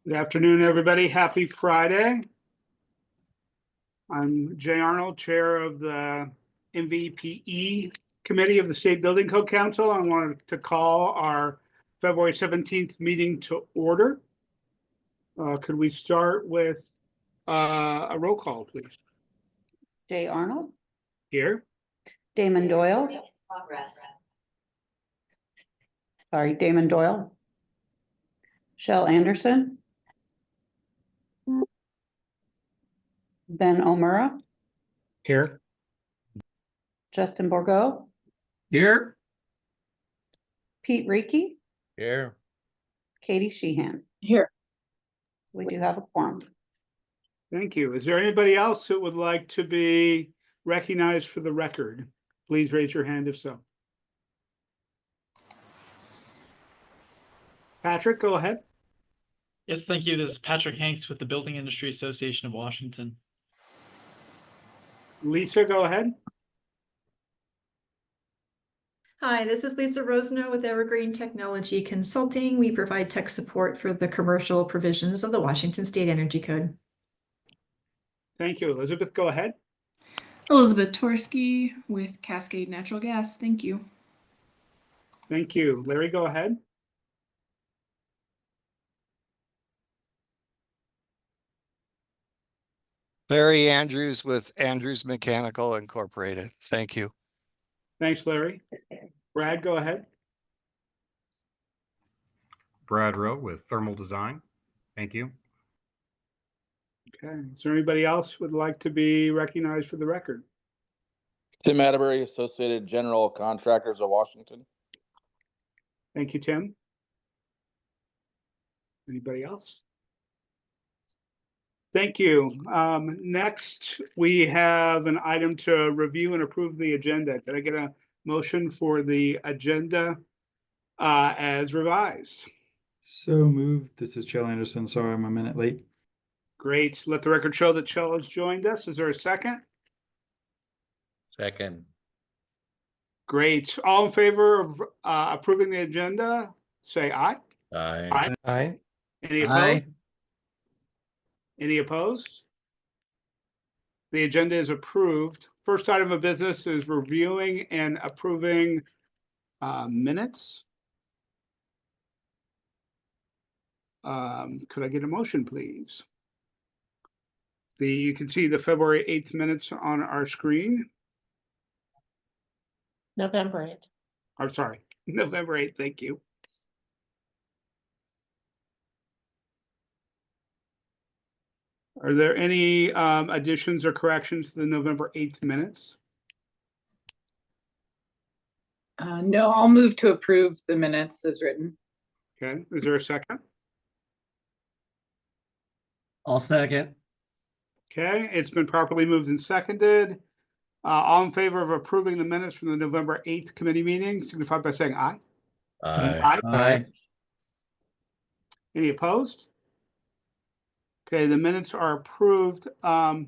Good afternoon, everybody. Happy Friday. I'm Jay Arnold, Chair of the MVPE Committee of the State Building Code Council. I wanted to call our February 17th meeting to order. Could we start with a roll call, please? Jay Arnold. Here. Damon Doyle. Sorry, Damon Doyle. Shell Anderson. Ben Omura. Here. Justin Borgo. Here. Pete Reiki. Here. Katie Sheehan. Here. We do have a quorum. Thank you. Is there anybody else that would like to be recognized for the record? Please raise your hand if so. Patrick, go ahead. Yes, thank you. This is Patrick Hanks with the Building Industry Association of Washington. Lisa, go ahead. Hi, this is Lisa Rosner with Evergreen Technology Consulting. We provide tech support for the commercial provisions of the Washington State Energy Code. Thank you. Elizabeth, go ahead. Elizabeth Torsky with Cascade Natural Gas. Thank you. Thank you. Larry, go ahead. Larry Andrews with Andrews Mechanical Incorporated. Thank you. Thanks, Larry. Brad, go ahead. Brad Rowe with Thermal Design. Thank you. Okay. Is there anybody else who would like to be recognized for the record? Tim Atterbury, Associated General Contractors of Washington. Thank you, Tim. Anybody else? Thank you. Next, we have an item to review and approve the agenda. Can I get a motion for the agenda as revised? So moved. This is Chell Anderson. Sorry, I'm a minute late. Great. Let the record show that Chell has joined us. Is there a second? Second. Great. All in favor of approving the agenda, say aye. Aye. Aye. Any opposed? Any opposed? The agenda is approved. First item of business is reviewing and approving minutes. Could I get a motion, please? You can see the February 8th minutes on our screen. November 8th. I'm sorry, November 8th. Thank you. Are there any additions or corrections to the November 8th minutes? No, I'll move to approve the minutes as written. Okay, is there a second? I'll second. Okay, it's been properly moved and seconded. All in favor of approving the minutes from the November 8th committee meeting, signify by saying aye. Aye. Any opposed? Okay, the minutes are approved. The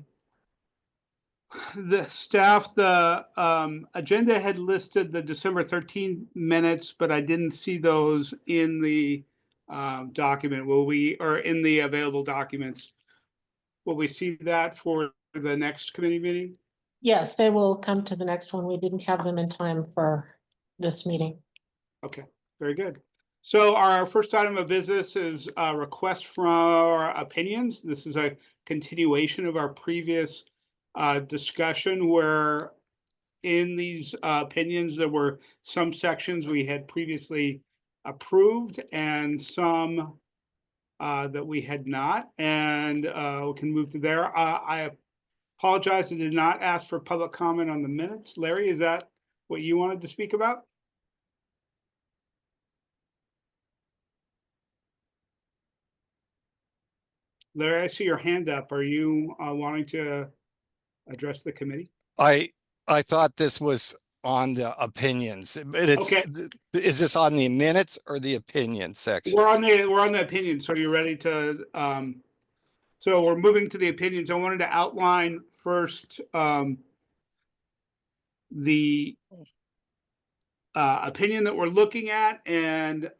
staff, the agenda had listed the December 13th minutes, but I didn't see those in the document. Or in the available documents? Will we see that for the next committee meeting? Yes, they will come to the next one. We didn't have them in time for this meeting. Okay, very good. So our first item of business is a request for our opinions. This is a continuation of our previous discussion where in these opinions, there were some sections we had previously approved and some that we had not, and we can move to there. I apologize, I did not ask for public comment on the minutes. Larry, is that what you wanted to speak about? Larry, I see your hand up. Are you wanting to address the committee? I thought this was on the opinions, but it's Okay. Is this on the minutes or the opinion section? We're on the opinion. So are you ready to so we're moving to the opinions. I wanted to outline first the opinion that we're looking at and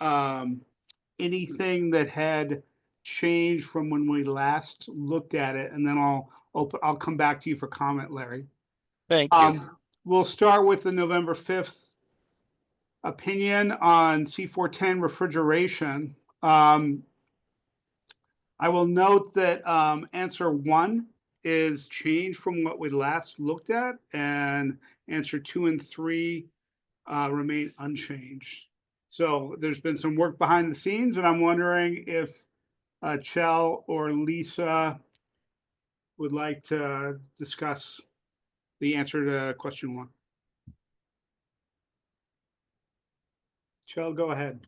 anything that had changed from when we last looked at it, and then I'll come back to you for comment, Larry. Thank you. We'll start with the November 5th opinion on C410 refrigeration. I will note that answer 1 is changed from what we last looked at, and answer 2 and 3 remain unchanged. So there's been some work behind the scenes, and I'm wondering if Chell or Lisa would like to discuss the answer to question 1. Chell, go ahead.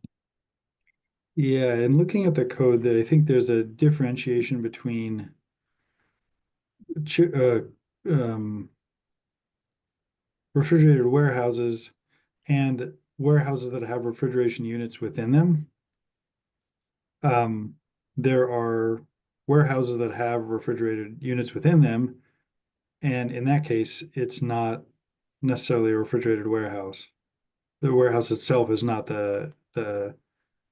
Yeah, and looking at the code, I think there's a differentiation between refrigerated warehouses and warehouses that have refrigeration units within them. There are warehouses that have refrigerated units within them, and in that case, it's not necessarily a refrigerated warehouse. The warehouse itself is not the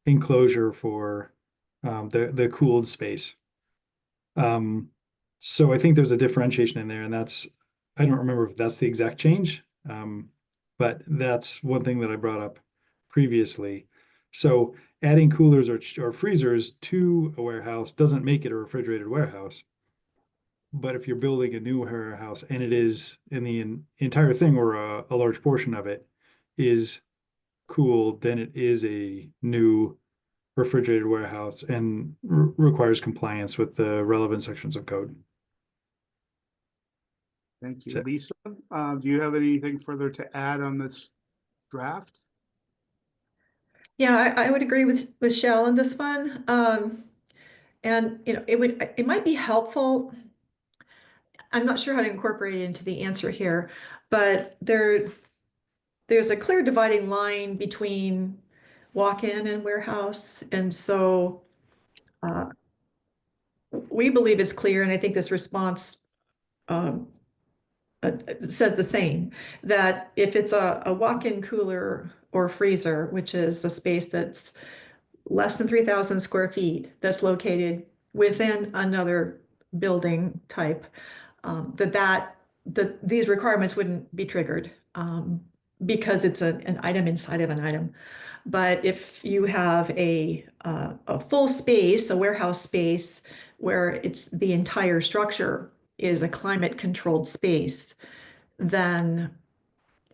enclosure for the cooled space. So I think there's a differentiation in there, and that's, I don't remember if that's the exact change, but that's one thing that I brought up previously. So adding coolers or freezers to a warehouse doesn't make it a refrigerated warehouse. But if you're building a new warehouse and it is in the entire thing, or a large portion of it is cooled, then it is a new refrigerated warehouse and requires compliance with the relevant sections of code. Thank you. That's it. Lisa, do you have anything further to add on this draft? Yeah, I would agree with Shell on this one. And it might be helpful. I'm not sure how to incorporate it into the answer here, but there's a clear dividing line between walk-in and warehouse. And so we believe it's clear, and I think this response says the same, that if it's a walk-in cooler or freezer, which is a space that's less than 3,000 square feet, that's located within another building type, that these requirements wouldn't be triggered because it's an item inside of an item. But if you have a full space, a warehouse space, where it's the entire structure is a climate controlled space, then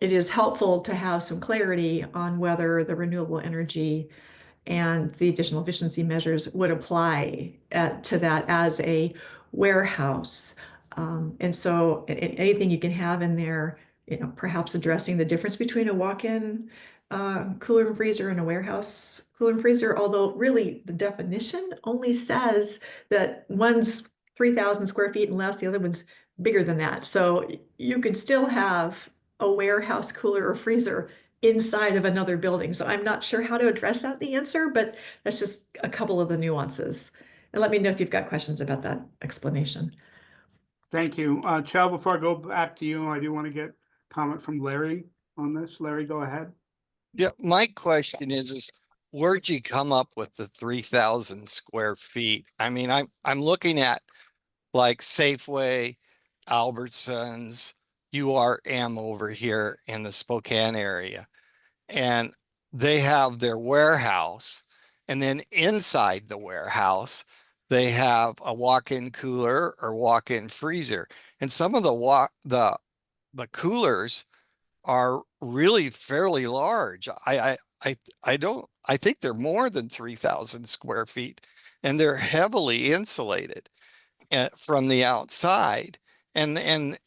it is helpful to have some clarity on whether the renewable energy and the additional efficiency measures would apply to that as a warehouse. And so anything you can have in there, perhaps addressing the difference between a walk-in cooler and freezer and a warehouse cooler and freezer, although really the definition only says that one's 3,000 square feet and less, the other one's bigger than that. So you could still have a warehouse cooler or freezer inside of another building. So I'm not sure how to address that, the answer, but that's just a couple of the nuances. And let me know if you've got questions about that explanation. Thank you. Chell, before I go back to you, I do want to get comment from Larry on this. Larry, go ahead. Yeah, my question is where'd you come up with the 3,000 square feet? I mean, I'm looking at like Safeway, Albertsons, URM over here in the Spokane area. And they have their warehouse, and then inside the warehouse, they have a walk-in cooler or walk-in freezer. And some of the coolers are really fairly large. I think they're more than 3,000 square feet, and they're heavily insulated from the outside. And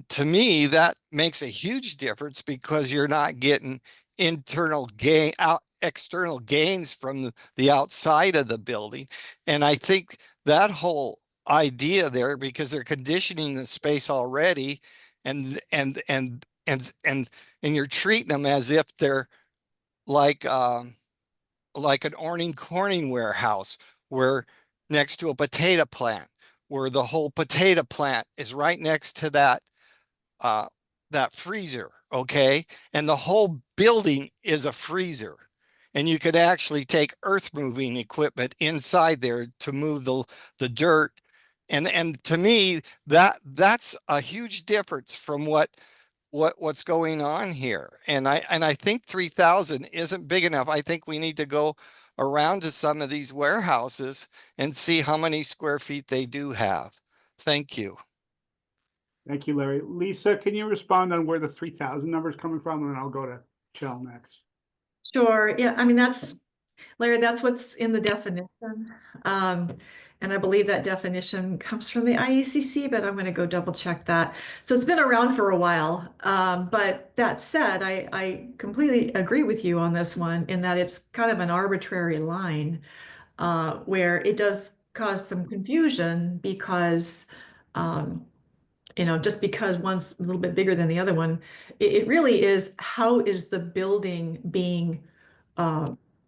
to me, that makes a huge difference because you're not getting external gains from the outside of the building. And I think that whole idea there, because they're conditioning the space already, and you're treating them as if they're like an Orning Corning warehouse, where next to a potato plant, where the whole potato plant is right next to that freezer, okay? And the whole building is a freezer. And you could actually take earth moving equipment inside there to move the dirt. And to me, that's a huge difference from what's going on here. And I think 3,000 isn't big enough. I think we need to go around to some of these warehouses and see how many square feet they do have. Thank you. Thank you, Larry. Lisa, can you respond on where the 3,000 number is coming from? And then I'll go to Shell next. Sure, yeah, I mean, Larry, that's what's in the definition. And I believe that definition comes from the IECC, but I'm going to go double check that. So it's been around for a while. But that said, I completely agree with you on this one in that it's kind of an arbitrary line where it does cause some confusion because just because one's a little bit bigger than the other one, it really is, how is the building being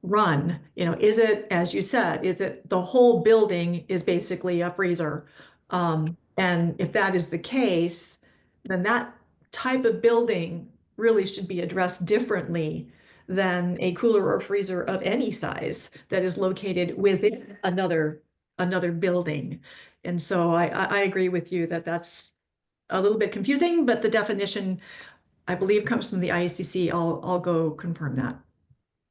run? Is it, as you said, is it the whole building is basically a freezer? And if that is the case, then that type of building really should be addressed differently than a cooler or freezer of any size that is located within another building. And so I agree with you that that's a little bit confusing, but the definition, I believe, comes from the IECC. I'll go confirm that.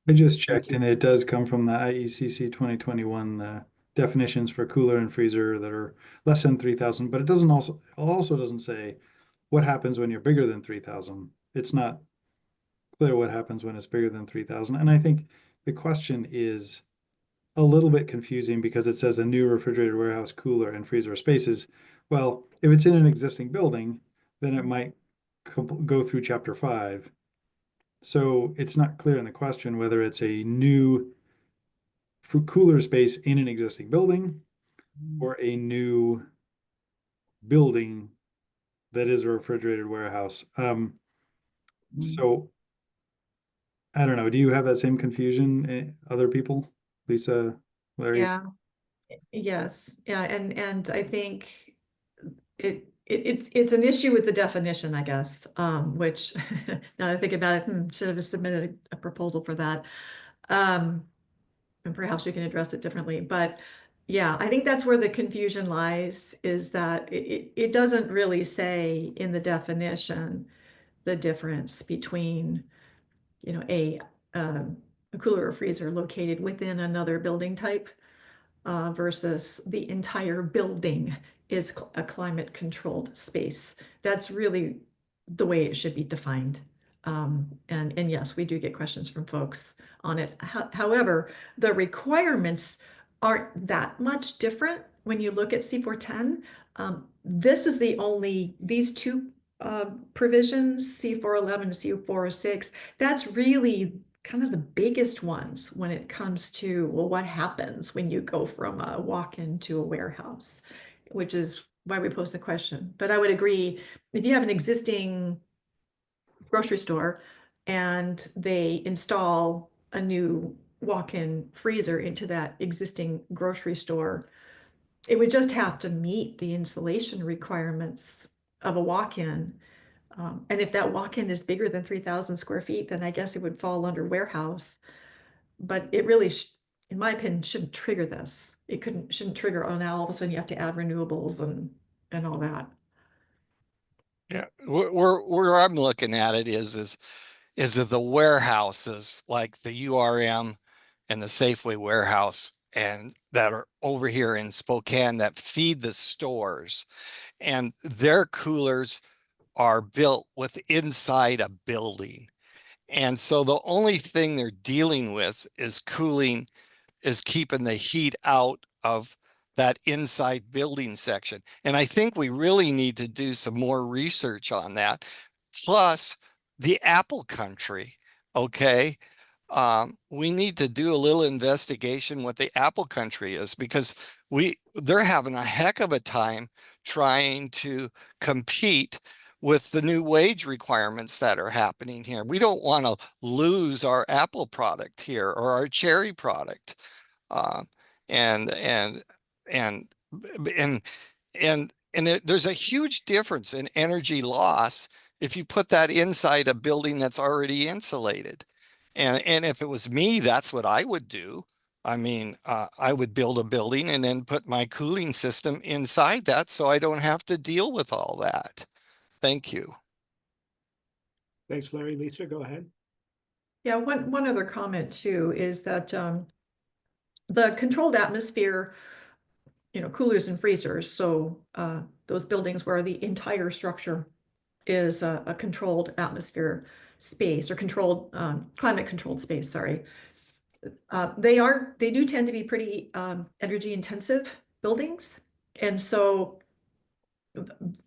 I just checked and it does come from the IECC 2021, the definitions for cooler and freezer that are less than 3,000, but it doesn't also doesn't say what happens when you're bigger than 3,000. It's not clear what happens when it's bigger than 3,000. And I think the question is a little bit confusing because it says a new refrigerated warehouse, cooler and freezer spaces. Well, if it's in an existing building, then it might go through chapter 5. So it's not clear in the question whether it's a new cooler space in an existing building or a new building that is a refrigerated warehouse. So I don't know. Do you have that same confusion, other people? Lisa, Larry? Yeah. Yes. Yeah. And I think it's an issue with the definition, I guess, which now that I think about it, should have submitted a proposal for that. And perhaps we can address it differently. But yeah, I think that's where the confusion lies, is that it doesn't really say in the definition the difference between, a cooler or freezer located within another building type versus the entire building is a climate controlled space. That's really the way it should be defined. And yes, we do get questions from folks on it. However, the requirements aren't that much different when you look at C410. This is these two provisions, C411 and C406, that's really kind of the biggest ones when it comes to, well, what happens when you go from a walk-in to a warehouse, which is why we posed the question. But I would agree, if you have an existing grocery store and they install a new walk-in freezer into that existing grocery store, it would just have to meet the insulation requirements of a walk-in. And if that walk-in is bigger than 3,000 square feet, then I guess it would fall under warehouse. But it really, in my opinion, shouldn't trigger this. It shouldn't trigger, oh, now all of a sudden you have to add renewables and all that. Yeah, where I'm looking at it is that the warehouses like the URM and the Safeway warehouse and that are over here in Spokane that feed the stores, and their coolers are built with inside a building. And so the only thing they're dealing with is cooling, is keeping the heat out of that inside building section. And I think we really need to do some more research on that. Plus the Apple country, okay? We need to do a little investigation what the Apple country is, because they're having a heck of a time trying to compete with the new wage requirements that are happening here. We don't want to lose our Apple product here or our Cherry product. There's a huge difference in energy loss if you put that inside a building that's already insulated. And if it was me, that's what I would do. I mean, I would build a building and then put my cooling system inside that so I don't have to deal with all that. Thank you. Thanks, Larry. Lisa, go ahead. Yeah, one other comment too is that the controlled atmosphere, coolers and freezers, so those buildings where the entire structure is a controlled atmosphere space or controlled climate controlled space, sorry. They do tend to be pretty energy intensive buildings. And so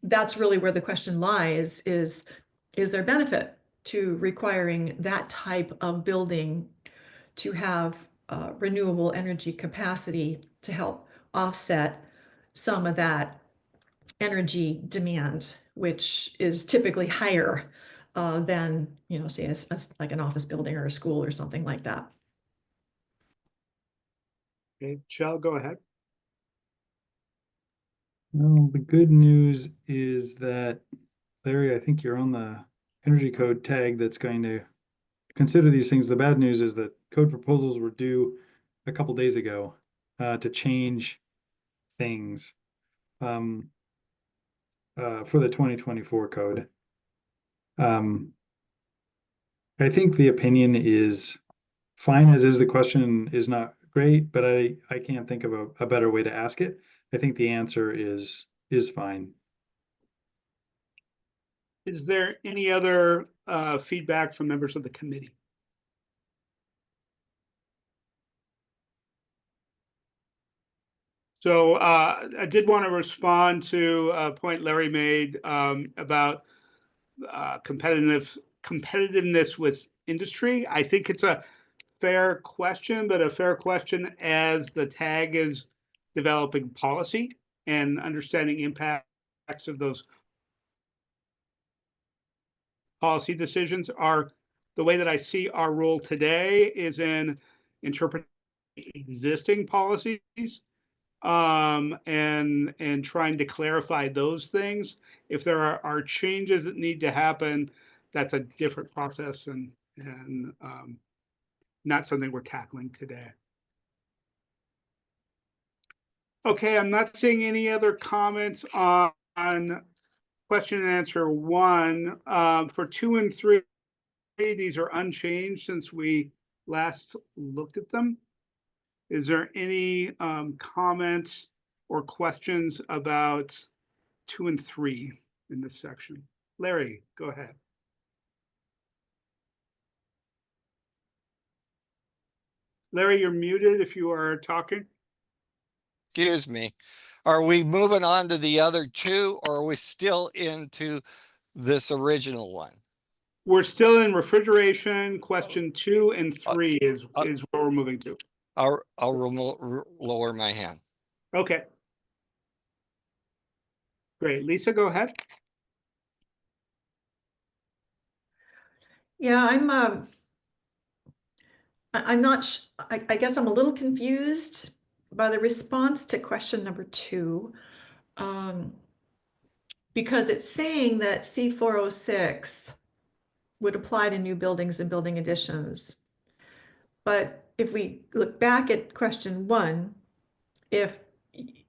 that's really where the question lies is there benefit to requiring that type of building to have renewable energy capacity to help offset some of that energy demand, which is typically higher than, say, as like an office building or a school or something like that. Okay, Shell, go ahead. Well, the good news is that, Larry, I think you're on the energy code tag that's going to consider these things. The bad news is that code proposals were due a couple days ago to change things for the 2024 code. I think the opinion is fine as is. The question is not great, but I can't think of a better way to ask it. I think the answer is fine. Is there any other feedback from members of the committee? So I did want to respond to a point Larry made about competitiveness with industry. I think it's a fair question, but a fair question as the tag is developing policy and understanding impacts of those policy decisions. Are the way that I see our role today is in interpreting existing policies and trying to clarify those things. If there are changes that need to happen, that's a different process and not something we're tackling today. Okay, I'm not seeing any other comments on question and answer 1. For 2 and 3, these are unchanged since we last looked at them. Is there any comments or questions about 2 and 3 in this section? Larry, go ahead. Larry, you're muted if you are talking. Excuse me. Are we moving on to the other 2 or are we still into this original one? We're still in refrigeration. Question 2 and 3 is where we're moving to. I'll lower my hand. Okay. Great. Lisa, go ahead. Yeah, I'm not, I guess I'm a little confused by the response to question number 2. Because it's saying that C406 would apply to new buildings and building additions. But if we look back at question 1, if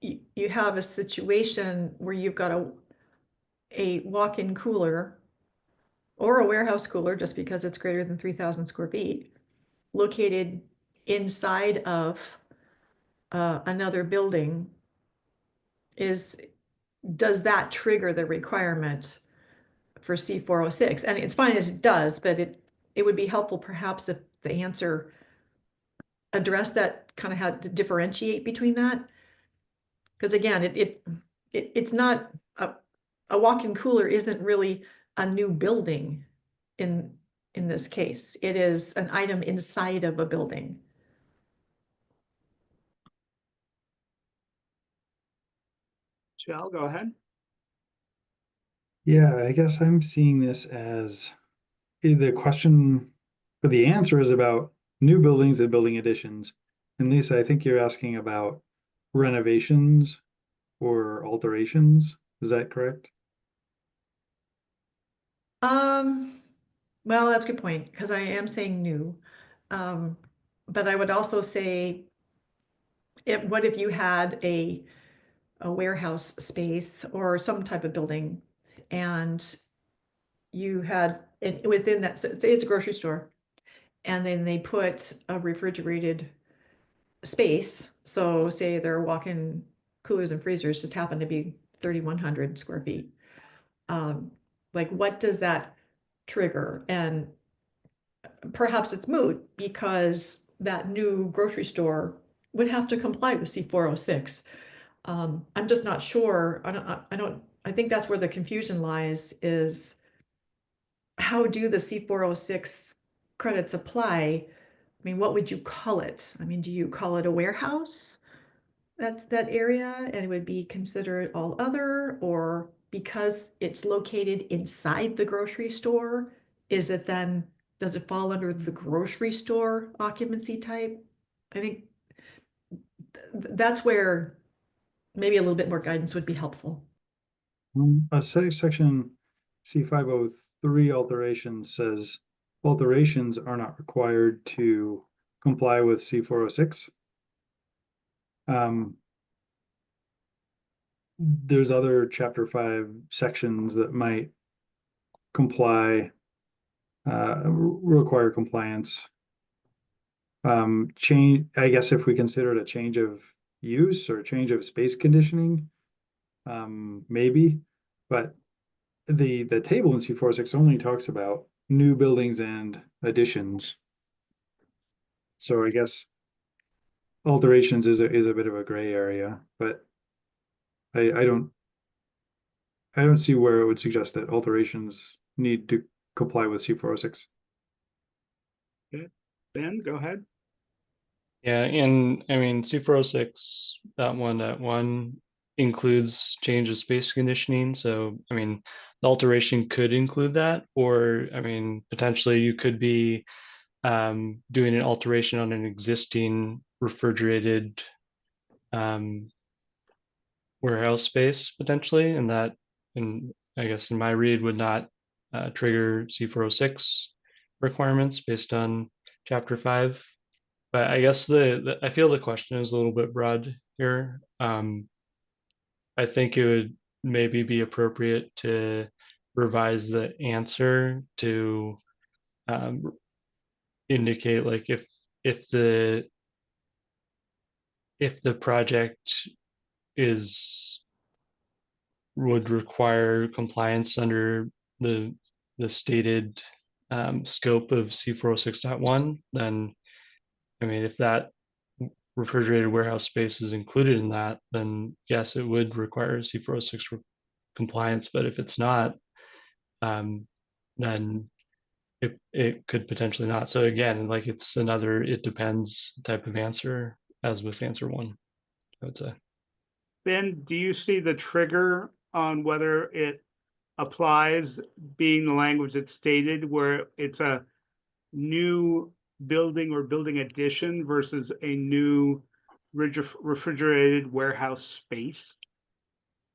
you have a situation where you've got a walk-in cooler or a warehouse cooler, just because it's greater than 3,000 square feet, located inside of another building, does that trigger the requirement for C406? And it's fine as it does, but it would be helpful perhaps if the answer addressed that, kind of had to differentiate between that. Because again, it's not a walk-in cooler isn't really a new building in this case. It is an item inside of a building. Shell, go ahead. Yeah, I guess I'm seeing this as the question, but the answer is about new buildings and building additions. And Lisa, I think you're asking about renovations or alterations. Is that correct? Well, that's a good point, because I am saying new. But I would also say, what if you had a warehouse space or some type of building, and you had, within that, say it's a grocery store, and then they put a refrigerated space. So say their walk-in coolers and freezers just happen to be 3,100 square feet. Like, what does that trigger? And perhaps it's moot because that new grocery store would have to comply with C406. I'm just not sure. I think that's where the confusion lies, is how do the C406 credits apply? I mean, what would you call it? I mean, do you call it a warehouse? That's that area, and it would be considered all other, or because it's located inside the grocery store, is it then, does it fall under the grocery store occupancy type? I think that's where maybe a little bit more guidance would be helpful. Section C503 alterations says alterations are not required to comply with C406. There's other chapter 5 sections that might comply, require compliance. Change, I guess if we consider it a change of use or change of space conditioning, maybe, but the table in C406 only talks about new buildings and additions. So I guess alterations is a bit of a gray area, but I don't see where it would suggest that alterations need to comply with C406. Okay. Ben, go ahead. Yeah, and I mean, C406.1.1 includes change of space conditioning. So, I mean, the alteration could include that, or, I mean, potentially you could be doing an alteration on an existing refrigerated warehouse space potentially, and that, and I guess in my read, would not trigger C406 requirements based on chapter 5. But I guess I feel the question is a little bit broad here. I think it would maybe be appropriate to revise the answer to indicate, like, if the project would require compliance under the stated scope of C406.1, then, I mean, if that refrigerated warehouse space is included in that, then yes, it would require C406 compliance. But if it's not, then it could potentially not. So again, like, it's another it depends type of answer, as with answer 1, I would say. Ben, do you see the trigger on whether it applies being the language that's stated, where it's a new building or building addition versus a new refrigerated warehouse space?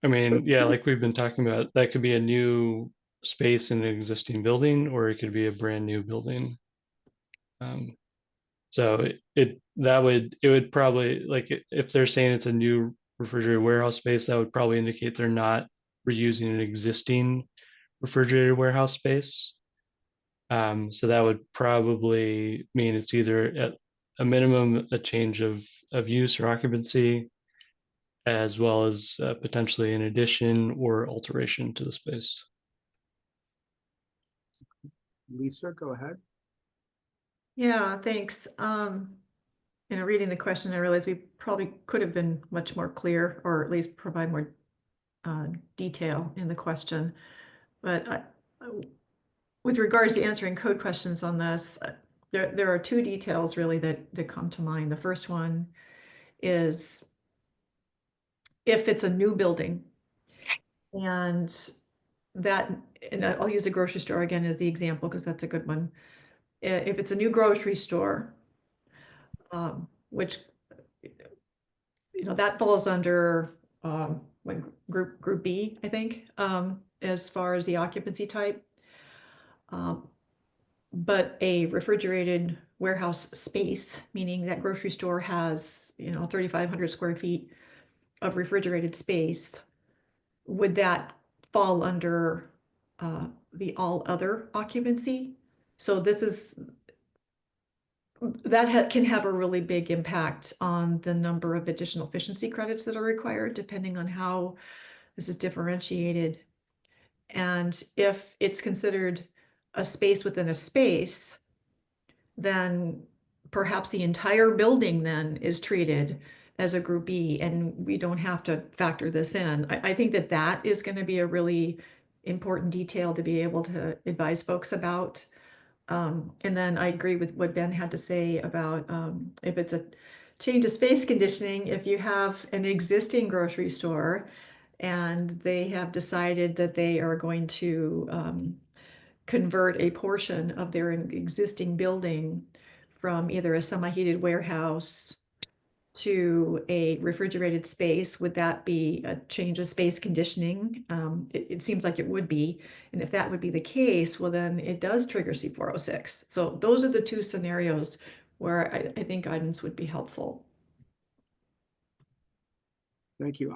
I mean, yeah, like we've been talking about, that could be a new space in an existing building, or it could be a brand new building. So it would probably, like, if they're saying it's a new refrigerated warehouse space, that would probably indicate they're not reusing an existing refrigerated warehouse space. So that would probably mean it's either at a minimum a change of use or occupancy, as well as potentially an addition or alteration to the space. Lisa, go ahead. Yeah, thanks. Reading the question, I realized we probably could have been much more clear, or at least provide more detail in the question. But with regards to answering code questions on this, there are 2 details really that come to mind. The first one is if it's a new building, and I'll use a grocery store again as the example because that's a good one. If it's a new grocery store, which, that falls under group B, I think, as far as the occupancy type. But a refrigerated warehouse space, meaning that grocery store has, 3,500 square feet of refrigerated space, would that fall under the all other occupancy? So this is, that can have a really big impact on the number of additional efficiency credits that are required, depending on how this is differentiated. And if it's considered a space within a space, then perhaps the entire building then is treated as a group B, and we don't have to factor this in. I think that that is going to be a really important detail to be able to advise folks about. And then I agree with what Ben had to say about if it's a change of space conditioning, if you have an existing grocery store and they have decided that they are going to convert a portion of their existing building from either a semi-heated warehouse to a refrigerated space, would that be a change of space conditioning? It seems like it would be. And if that would be the case, well, then it does trigger C406. So those are the two scenarios where I think guidance would be helpful. Thank you.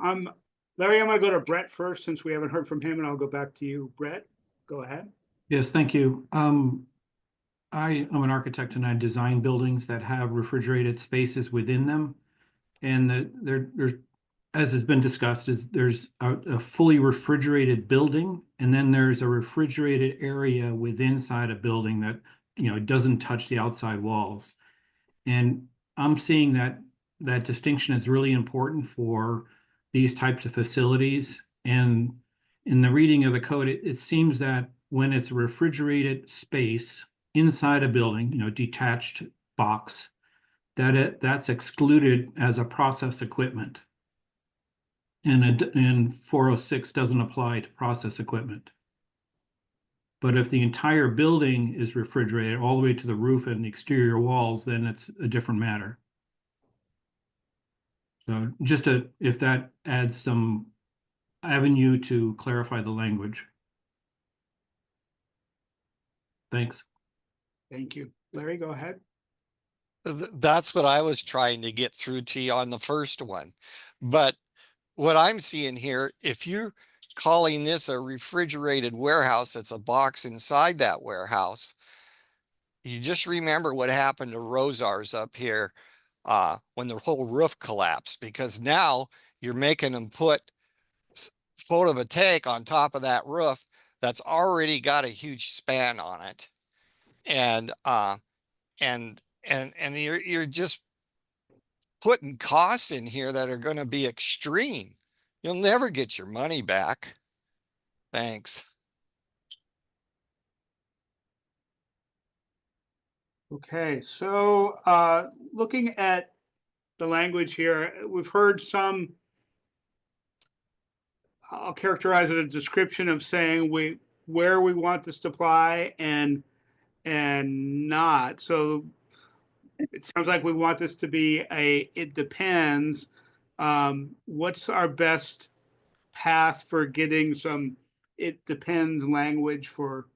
Larry, I'm going to go to Brett first since we haven't heard from him, and I'll go back to you. Brett, go ahead. Yes, thank you. I am an architect and I design buildings that have refrigerated spaces within them. And there's, as has been discussed, there's a fully refrigerated building, and then there's a refrigerated area within inside a building that, doesn't touch the outside walls. And I'm seeing that distinction is really important for these types of facilities. And in the reading of the code, it seems that when it's a refrigerated space inside a building, detached box, that's excluded as a process equipment. And 406 doesn't apply to process equipment. But if the entire building is refrigerated all the way to the roof and the exterior walls, then it's a different matter. So just if that adds some avenue to clarify the language. Thanks. Thank you. Larry, go ahead. That's what I was trying to get through to you on the first one. But what I'm seeing here, if you're calling this a refrigerated warehouse, that's a box inside that warehouse, you just remember what happened to Rosars up here when the whole roof collapsed, because now you're making them put photovoltaic on top of that roof that's already got a huge span on it. And you're just putting costs in here that are going to be extreme. You'll never get your money back. Thanks. Okay, so looking at the language here, we've heard some, I'll characterize it as a description of saying where we want this to apply and not. So it sounds like we want this to be it depends. What's our best path for getting some it depends language for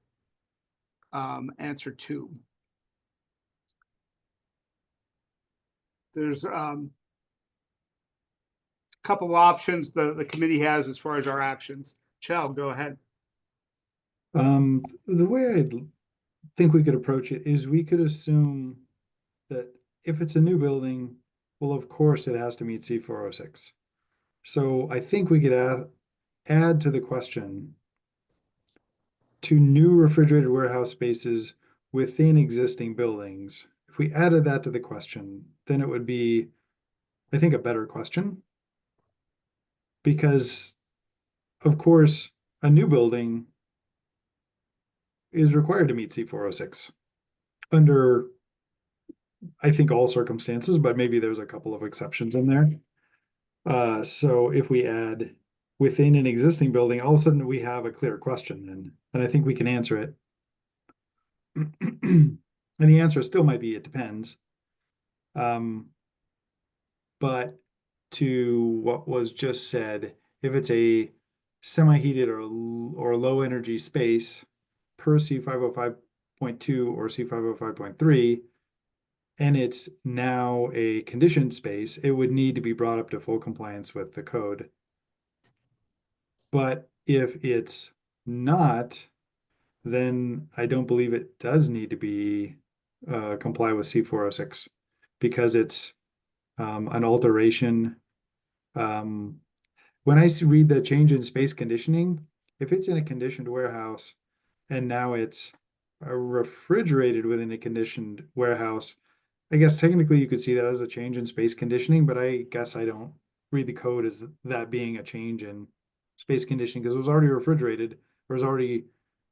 answer 2? There's a couple options the committee has as far as our actions. Chell, go ahead. The way I think we could approach it is we could assume that if it's a new building, well, of course it has to meet C406. So I think we could add to the question to new refrigerated warehouse spaces within existing buildings. If we added that to the question, then it would be, I think, a better question. Because, of course, a new building is required to meet C406 under, I think, all circumstances, but maybe there's a couple of exceptions in there. So if we add within an existing building, all of a sudden we have a clear question then, and I think we can answer it. And the answer still might be, it depends. But to what was just said, if it's a semi-heated or low energy space per C505.2 or C505.3, and it's now a conditioned space, it would need to be brought up to full compliance with the code. But if it's not, then I don't believe it does need to be comply with C406 because it's an alteration. When I read the change in space conditioning, if it's in a conditioned warehouse and now it's refrigerated within a conditioned warehouse, I guess technically you could see that as a change in space conditioning, but I guess I don't read the code as that being a change in space conditioning because it was already refrigerated or was already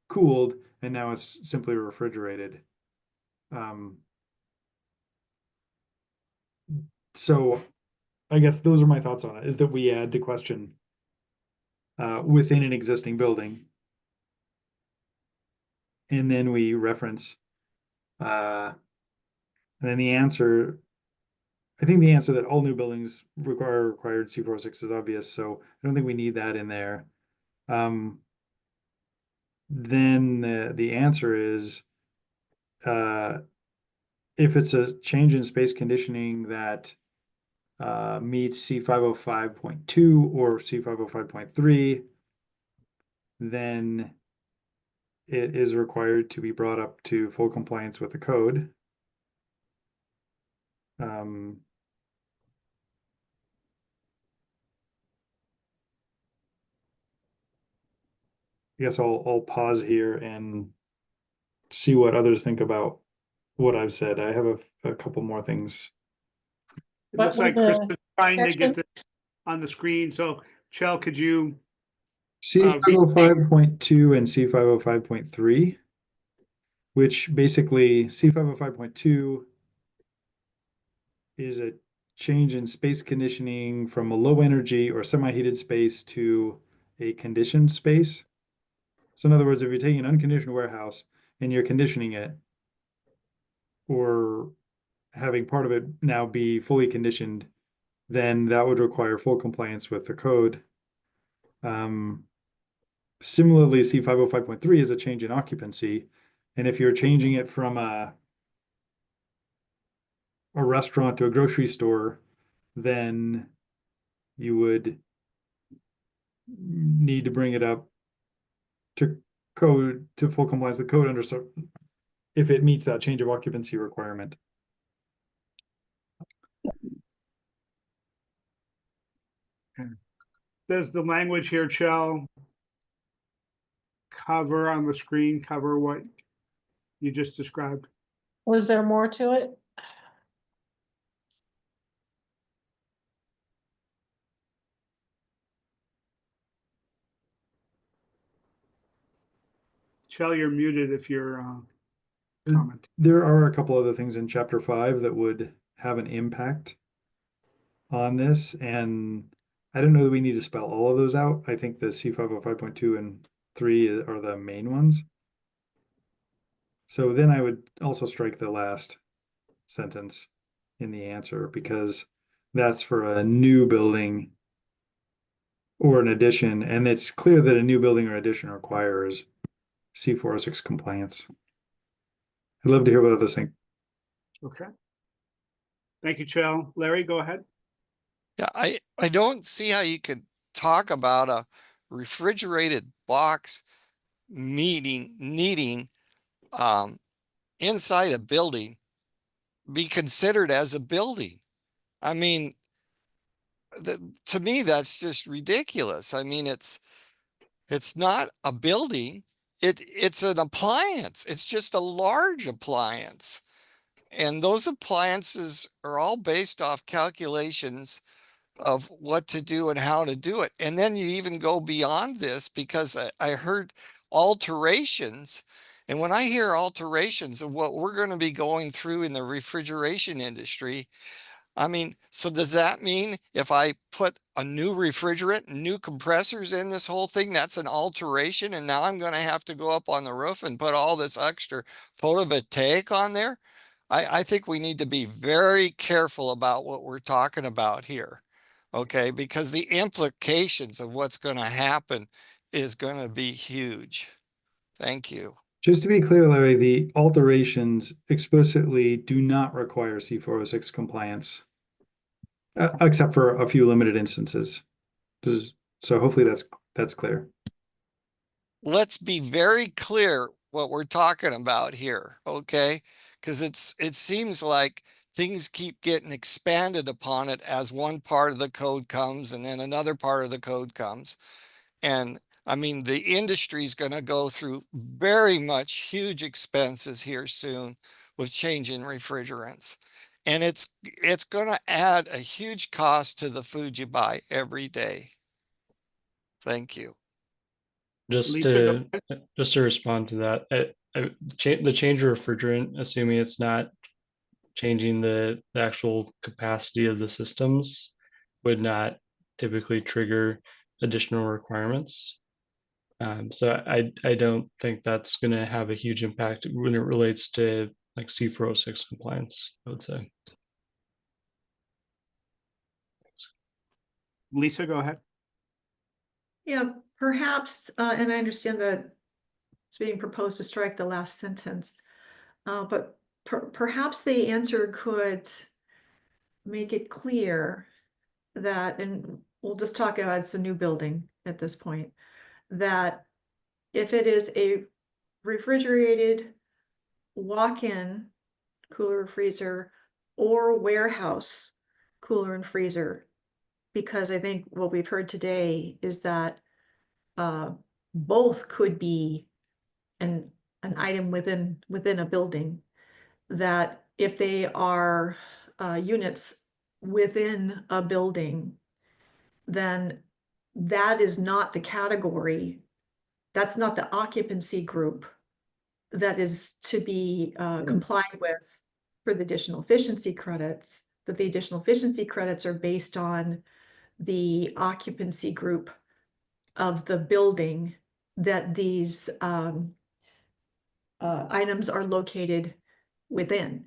cooled and now it's simply refrigerated. So I guess those are my thoughts on it, is that we add to question within an existing building. And then we reference, and then the answer, I think the answer that all new buildings required C406 is obvious, so I don't think we need that in there. Then the answer is, if it's a change in space conditioning that meets C505.2 or C505.3, then it is required to be brought up to full compliance with the code. I guess I'll pause here and see what others think about what I've said. I have a couple more things. It But looks like Chris with is trying to get section- this on the screen. So, Chell, could you? C505.2 and C505.3, which basically C505.2 is a change in space conditioning from a low energy or semi-heated space to a conditioned space. So in other words, if you're taking an unconditioned warehouse and you're conditioning it, or having part of it now be fully conditioned, then that would require full compliance with the code. Similarly, C505.3 is a change in occupancy. And if you're changing it from a restaurant to a grocery store, then you would need to bring it up to code, to full compliance with code under, if it meets that change of occupancy requirement. Does the language here, Chell, cover on the screen, cover what you just described? Was there more to it? Chell, you're muted if you're comment. There are a couple other things in chapter 5 that would have an impact on this, and I don't know that we need to spell all of those out. I think the C505.2 and 3 are the main ones. So then I would also strike the last sentence in the answer because that's for a new building or an addition, and it's clear that a new building or addition requires C406 compliance. I'd love to hear what others think. Okay. Thank you, Chell. Larry, go ahead. Yeah, I don't see how you could talk about a refrigerated box needing inside a building be considered as a building. I mean, to me, that's just ridiculous. I mean, it's not a building. It's an appliance. It's just a large appliance. And those appliances are all based off calculations of what to do and how to do it. And then you even go beyond this because I heard alterations. And when I hear alterations of what we're going to be going through in the refrigeration industry, I mean, so does that mean if I put a new refrigerant, new compressors in this whole thing, that's an alteration? And now I'm going to have to go up on the roof and put all this extra photovoltaic on there? I think we need to be very careful about what we're talking about here. Okay, because the implications of what's going to happen is going to be huge. Thank you. Just to be clear, Larry, the alterations explicitly do not require C406 compliance, except for a few limited instances. So hopefully that's clear. Let's be very clear what we're talking about here, okay? Because it seems like things keep getting expanded upon it as one part of the code comes and then another part of the code comes. And I mean, the industry is going to go through very much huge expenses here soon with changing refrigerants. And it's going to add a huge cost to the food you buy every day. Thank you. Just Lisa, to respond to that, the change of refrigerant, assuming it's not changing the actual capacity of the systems, would not typically trigger additional requirements. So I don't think that's going to have a huge impact when it relates to like C406 compliance, I would say. Lisa, go ahead. Yeah, perhaps, and I understand that it's being proposed to strike the last sentence, but perhaps the answer could make it clear that, and we'll just talk about it's a new building at this point, that if it is a refrigerated walk-in cooler, freezer, or warehouse cooler and freezer, because I think what we've heard today is that both could be an item within a building, that if they are units within a building, then that is not the category, that's not the occupancy group that is to be complied with for the additional efficiency credits, that the additional efficiency credits are based on the occupancy group of the building that these items are located within.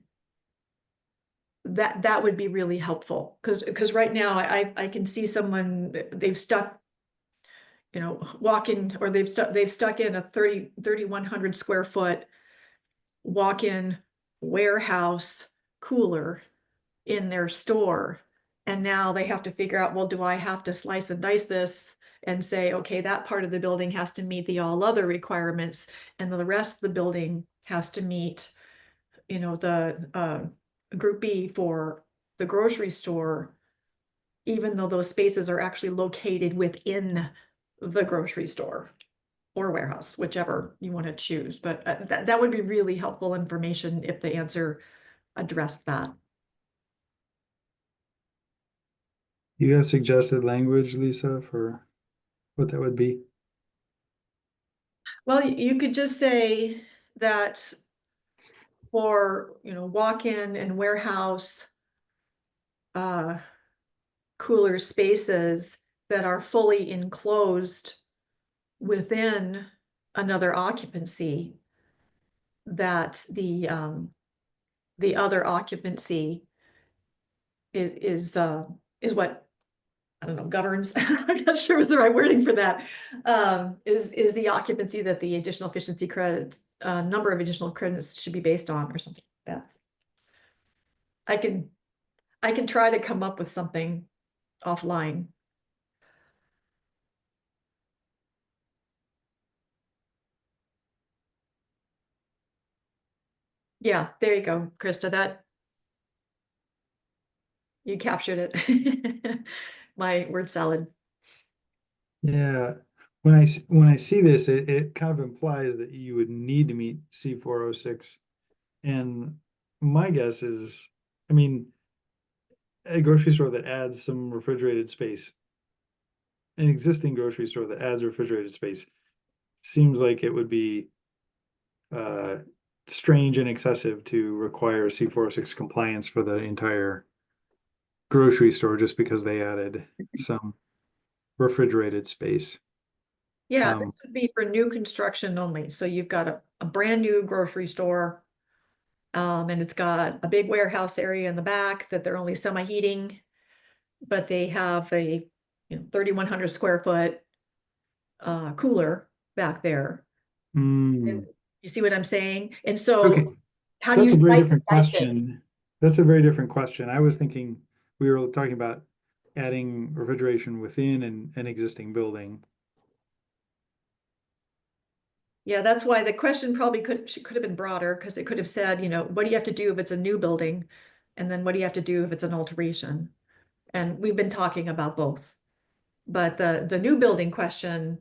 That would be really helpful, because right now I can see someone, they've stuck, you know, walk-in, or they've stuck in a 3,100 square foot walk-in warehouse cooler in their store, and now they have to figure out, well, do I have to slice and dice this and say, okay, that part of the building has to meet the all other requirements, and the rest of the building has to meet, you know, the group B for the grocery store, even though those spaces are actually located within the grocery store or warehouse, whichever you want to choose. But that would be really helpful information if the answer addressed that. You have suggested language, Lisa, for what that would be? Well, you could just say that for, you know, walk-in and warehouse cooler spaces that are fully enclosed within another occupancy, that the other occupancy is what, I don't know, governs. I'm not sure was the right wording for that. Is the occupancy that the additional efficiency credits, number of additional credits should be based on, or something like that. I can try to come up with something offline. Yeah, there you go, Krista. That you captured it. My word salad. Yeah, when I see this, it kind of implies that you would need to meet C406. And my guess is, I mean, a grocery store that adds some refrigerated space, an existing grocery store that adds refrigerated space, seems like it would be strange and excessive to require C406 compliance for the entire grocery store just because they added some refrigerated space. Yeah, this would be for new construction only. So you've got a brand new grocery store, and it's got a big warehouse area in the back that they're only semi-heating, but they have a 3,100 square foot cooler back there. And You see what I'm saying? And Okay. so how So do you that's a very cite different pricing? question. That's a very different question. I was thinking we were talking about adding refrigeration within an existing building. Yeah, that's why the question probably could have been broader, because it could have said, what do you have to do if it's a new building? And then what do you have to do if it's an alteration? And we've been talking about both. But the new building question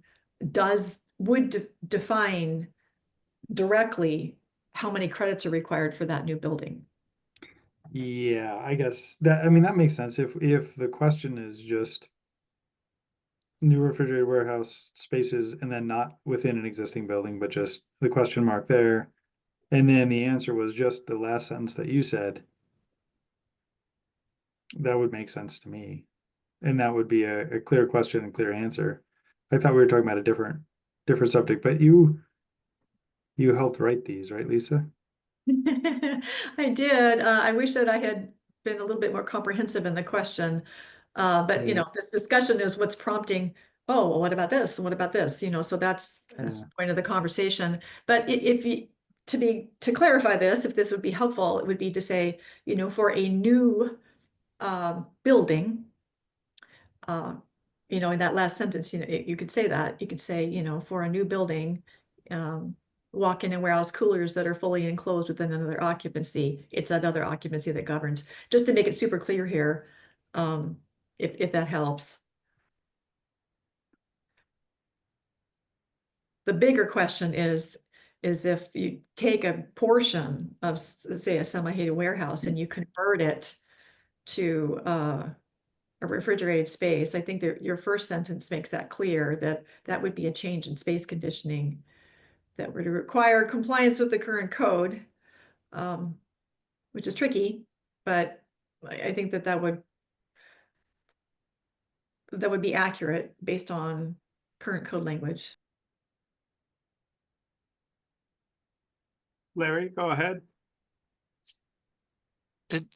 would define directly how many credits are required for that new building. Yeah, I guess that, I mean, that makes sense. If the question is just new refrigerated warehouse spaces and then not within an existing building, but just the question mark there. And then the answer was just the last sentence that you said. That would make sense to me. And that would be a clear question and clear answer. I thought we were talking about a different subject, but you helped write these, right, Lisa? I did. I wish that I had been a little bit more comprehensive in the question. But Yeah. this discussion is what's prompting, oh, well, what about this? And what about this? So that's the point of the conversation. But if you, to clarify this, if this would be helpful, it would be to say, for a new building, in that last sentence, you could say that. You could say, for a new building, walk-in and warehouse coolers that are fully enclosed within another occupancy. It's that other occupancy that governs, just to make it super clear here, if that helps. The bigger question is if you take a portion of, say, a semi-heated warehouse and you convert it to a refrigerated space, I think that your first sentence makes that clear, that would be a change in space conditioning that would require compliance with the current code, which is tricky, but I think that would be accurate based on current code language. Larry, go ahead.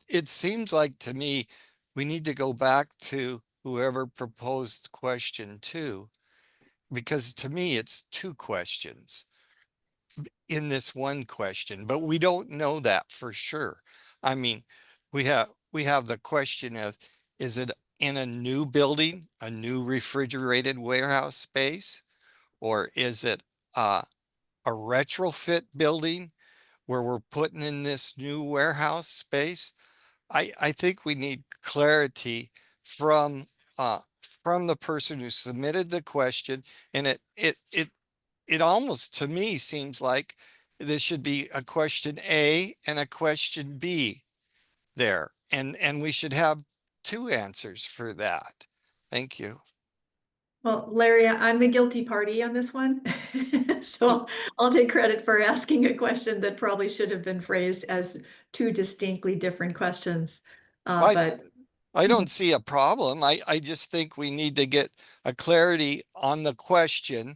It seems like to me, we need to go back to whoever proposed question 2, because to me, it's 2 questions in this one question, but we don't know that for sure. I mean, we have the question of, is it in a new building, a new refrigerated warehouse space, or is it a retrofit building where we're putting in this new warehouse space? I think we need clarity from the person who submitted the question, and it almost to me seems like this should be a question A and a question B there, and we should have 2 answers for that. Thank you. Well, Larry, I'm the guilty party on this one. So I'll take credit for asking a question that probably should have been phrased as 2 distinctly different questions. But I don't see a problem. I just think we need to get a clarity on the question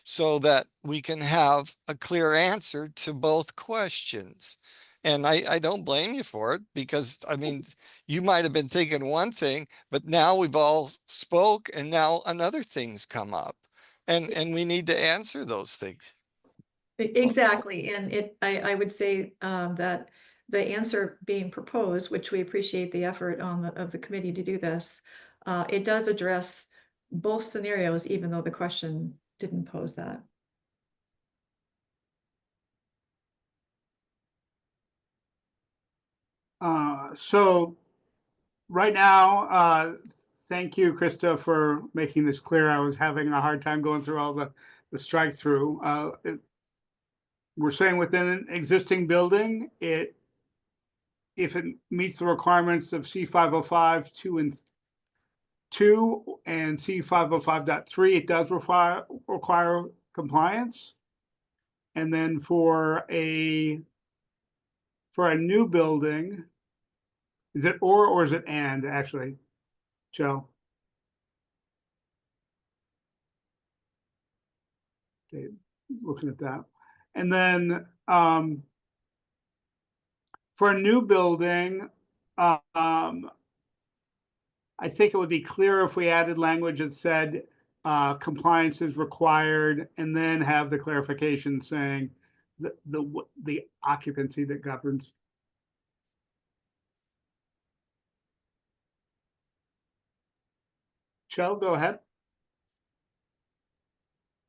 so that we can have a clear answer to both questions. And I don't blame you for it, because I mean, you might have been thinking one thing, but now we've all spoke and now another thing's come up, and we need to answer those things. exactly. And I would say that the answer being proposed, which we appreciate the effort of the committee to do this, it does address both scenarios, even though the question didn't pose that. So right now, thank you, Krista, for making this clear. I was having a hard time going through all the strike through. We're saying within an existing building, if it meets the requirements of C505 2 and C505.3, it does require compliance. And then for a new building, is it or is it and, actually, Joe? Okay, looking at that. And then for a new building, I think it would be clearer if we added language that said compliance is required, and then have the clarification saying the occupancy that governs. Joe, go ahead.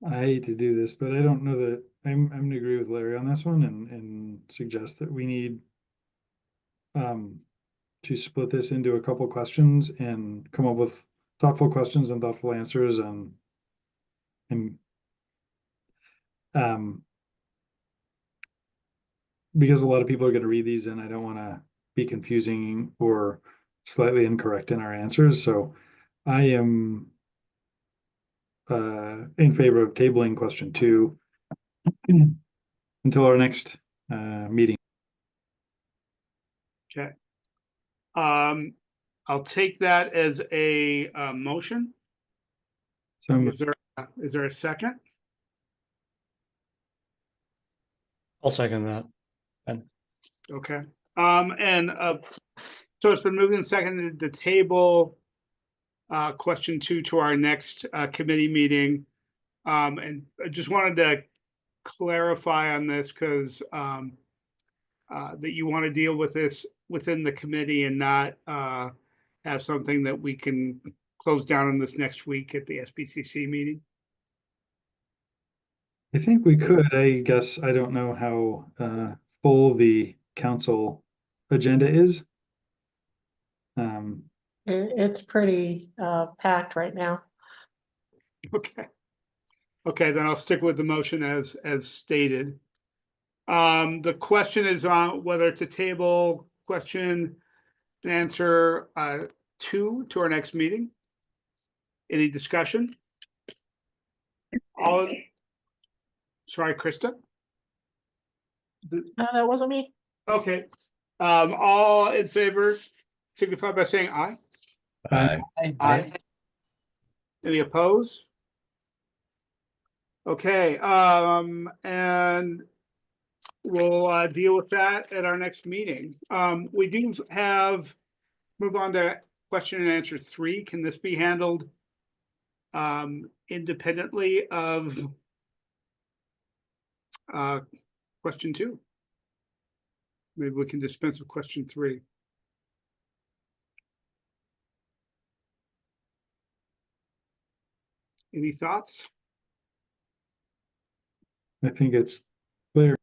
I hate to do this, but I don't know that I'm gonna agree with Larry on this one and suggest that we need to split this into a couple questions and come up with thoughtful questions and thoughtful answers and because a lot of people are going to read these and I don't want to be confusing or slightly incorrect in our answers. So I am in favor of tabling question 2 until our next meeting. Okay. I'll take that as a motion. So Is there a second? I'll second that. Okay. So it's been moved and seconded to table question 2 to our next committee meeting. And I just wanted to clarify on this because that you want to deal with this within the committee and not have something that we can close down on this next week at the SBCC meeting. I think we could. I guess I don't know how full the council agenda is. It's pretty packed right now. Okay. Okay, then I'll stick with the motion as stated. The question is on whether to table question and answer 2 to our next meeting. Any discussion? Sorry, Krista. No, that wasn't me. Okay. All in favor signify by saying aye. Aye. Aye. Any opposed? Okay, and we'll deal with that at our next meeting. We do move on to question and answer 3. Can this be handled independently of question 2? Maybe we can dispense with question 3. Any thoughts? I think it's clear.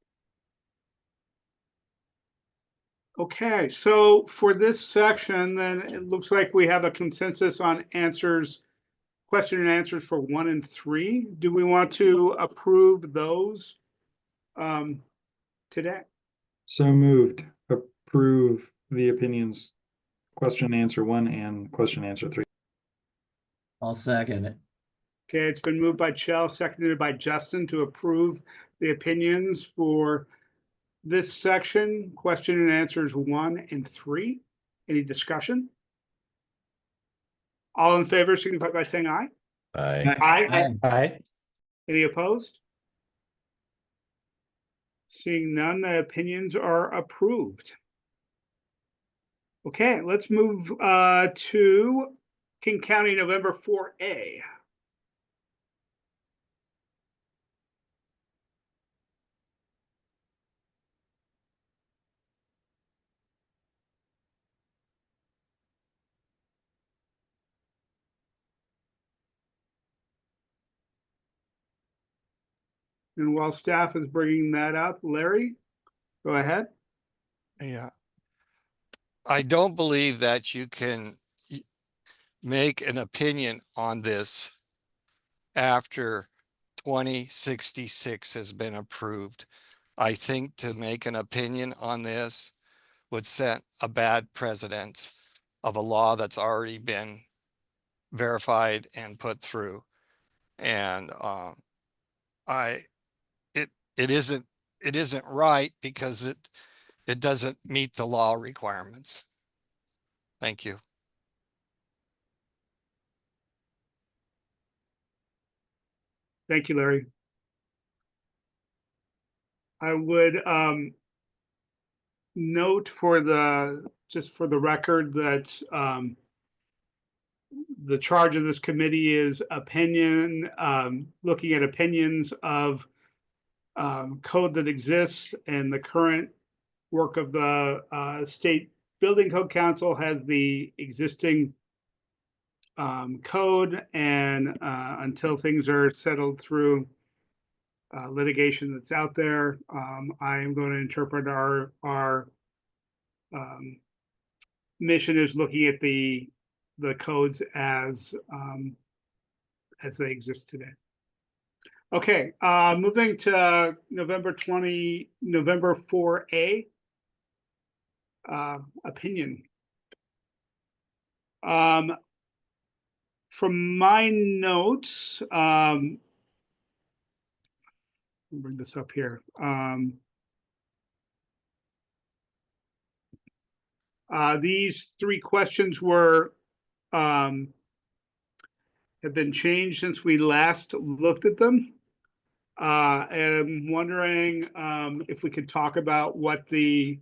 Okay, so for this section, then it looks like we have a consensus on question and answers for 1 and 3. Do we want to approve those today? So moved. Approve the opinions, question and answer 1 and question and answer 3. I'll second it. Okay, it's been moved by Chell, seconded by Justin to approve the opinions for this section, question and answers 1 and 3. Any discussion? All in favor signify by saying aye. Aye. Aye. Aye. Any opposed? Seeing none, the opinions are approved. Okay, let's move to King County November 4A. And while staff is bringing that up, Larry, go ahead. Yeah. I don't believe that you can make an opinion on this after 2066 has been approved. I think to make an opinion on this would set a bad precedent of a law that's already been verified and put through. And it isn't right because it doesn't meet the law requirements. Thank you. Thank you, Larry. I would note just for the record that the charge of this committee is looking at opinions of code that exists, and the current work of the State Building Code Council has the existing code, and until things are settled through litigation that's out there, I am going to interpret our mission is looking at the codes as they exist today. Okay, moving to November 4A, opinion. From my notes, I'll bring this up here. These three questions were have been changed since we last looked at them. And I'm wondering if we could talk about what the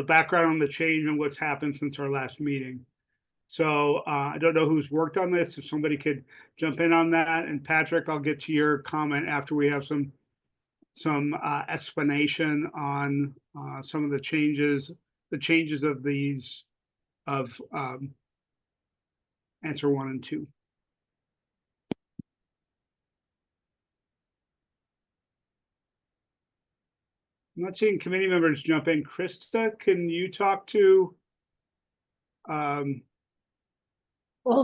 background on the change and what's happened since our last meeting. So I don't know who's worked on this. If somebody could jump in on that. And Patrick, I'll get to your comment after we have some explanation on some of the changes of these answer 1 and 2. I'm not seeing committee members jump in. Krista, can you talk to? Well,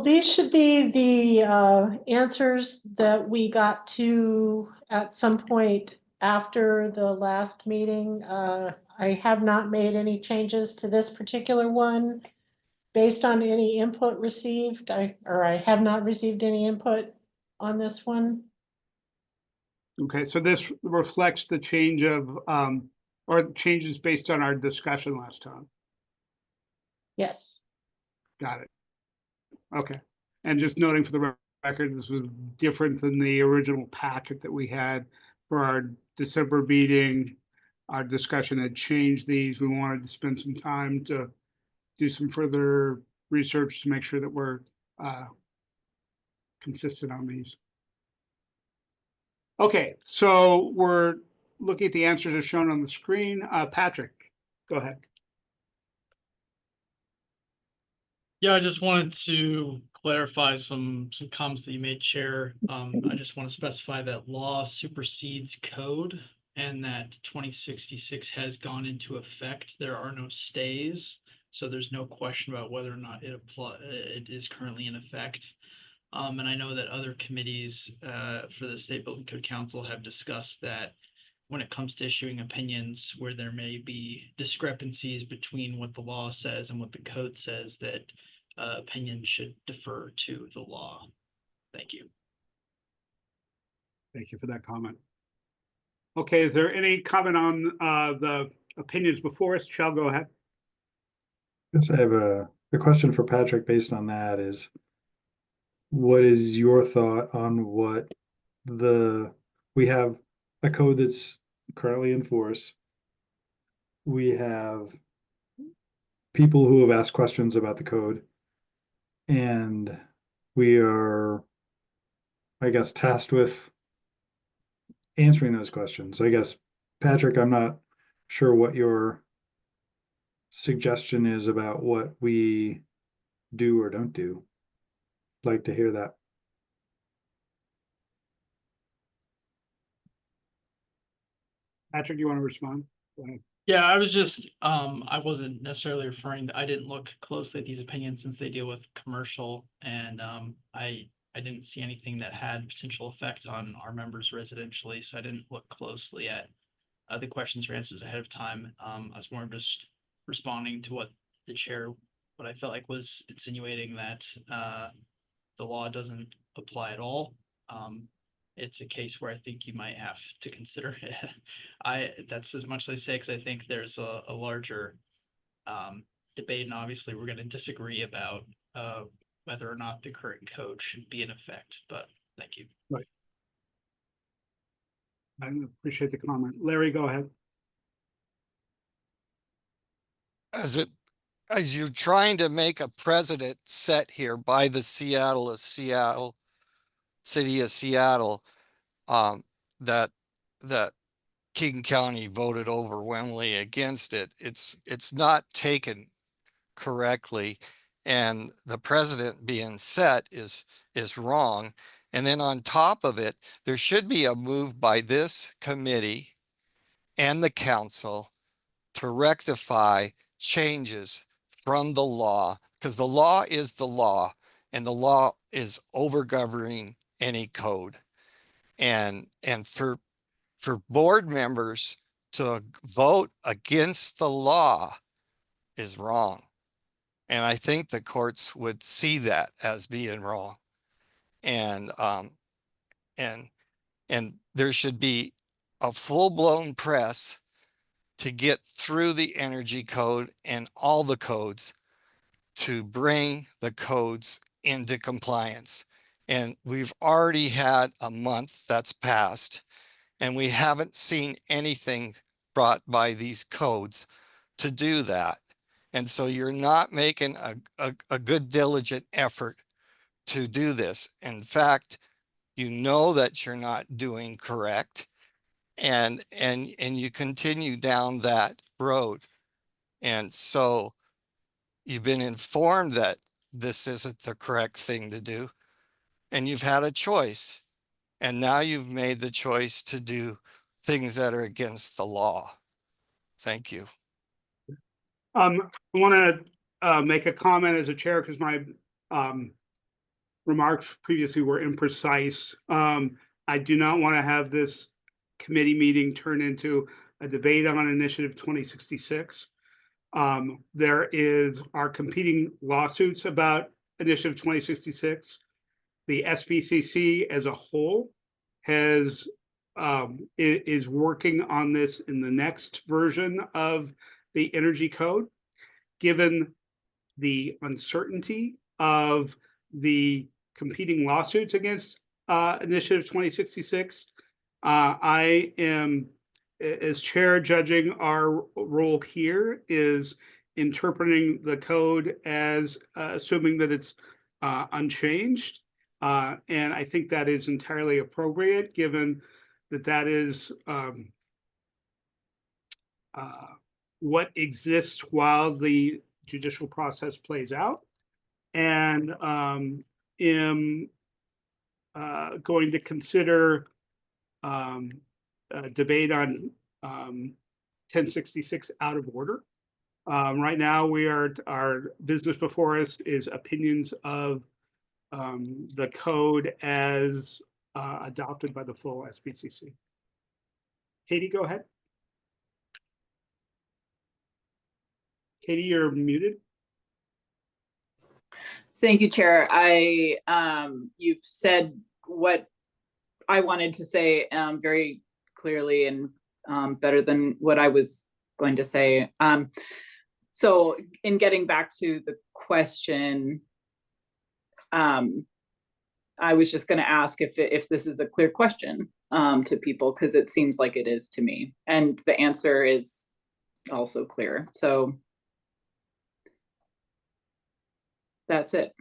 these should be the answers that we got to at some point after the last meeting. I have not made any changes to this particular one based on any input received. I have not received any input on this one. Okay, so this reflects the change of or changes based on our discussion last time. Yes. Got it. Okay, and just noting for the record, this was different than the original packet that we had for our December meeting. Our discussion had changed these. We wanted to spend some time to do some further research to make sure that we're consistent on these. Okay, so we're looking at the answers as shown on the screen. Patrick, go ahead. Yeah, I just wanted to clarify some comments that you made, Chair. I just want to specify that law supersedes code and that 2066 has gone into effect. There are no stays, so there's no question about whether or not it is currently in effect. And I know that other committees for the State Building Code Council have discussed that when it comes to issuing opinions where there may be discrepancies between what the law says and what the code says, that opinions should defer to the law. Thank you. Thank you for that comment. Okay, is there any comment on the opinions before us? Shall go ahead. Yes, I have a question for Patrick based on that is, what is your thought on what we have a code that's currently in force. We have people who have asked questions about the code, and we are, I guess, tasked with answering those questions. So I guess, Patrick, I'm not sure what your suggestion is about what we do or don't do. I'd like to hear that. Patrick, you want to respond? Go ahead. Yeah, I was just, I wasn't necessarily referring to, I didn't look closely at these opinions since they deal with commercial, and I didn't see anything that had potential effect on our members residentially, so I didn't look closely at the questions or answers ahead of time. I was more just responding to what the chair, what I felt like was insinuating that the law doesn't apply at all. It's a case where I think you might have to consider it. That's as much as I say, because I think there's a larger debate, and obviously we're going to disagree about whether or not the current code should be in effect, but thank you. Right. I appreciate the comment. Larry, go ahead. As you're trying to make a precedent set here by the Seattle city of Seattle, that King County voted overwhelmingly against it. It's not taken correctly, and the precedent being set is wrong. And then on top of it, there should be a move by this committee and the council to rectify changes from the law, because the law is the law, and the law is over governing any code. And for board members to vote against the law is wrong. And I think the courts would see that as being wrong. And there should be a full-blown press to get through the energy code and all the codes to bring the codes into compliance. And we've already had a month that's passed, and we haven't seen anything brought by these codes to do that. And so you're not making a good diligent effort to do this. In fact, you know that you're not doing correct, and you continue down that road. And so you've been informed that this isn't the correct thing to do, and you've had a choice. And now you've made the choice to do things that are against the law. Thank you. I want to make a comment as a chair because my remarks previously were imprecise. I do not want to have this committee meeting turn into a debate on Initiative 2066. There are competing lawsuits about Initiative 2066. The SBCC as a whole is working on this in the next version of the energy code. Given the uncertainty of the competing lawsuits against Initiative 2066, I am, as chair, judging our role here is interpreting the code as assuming that it's unchanged. And I think that is entirely appropriate, given that that is what exists while the judicial process plays out. And am going to consider a debate on 1066 out of order. Right now, our business before us is opinions of the code as adopted by the full SBCC. Katie, go ahead. Katie, you're muted. Thank you, Chair. You've said what I wanted to say very clearly and better than what I was going to say. So in getting back to the question, I was just going to ask if this is a clear question to people, because it seems like it is to me. And the answer is also clear. So that's it.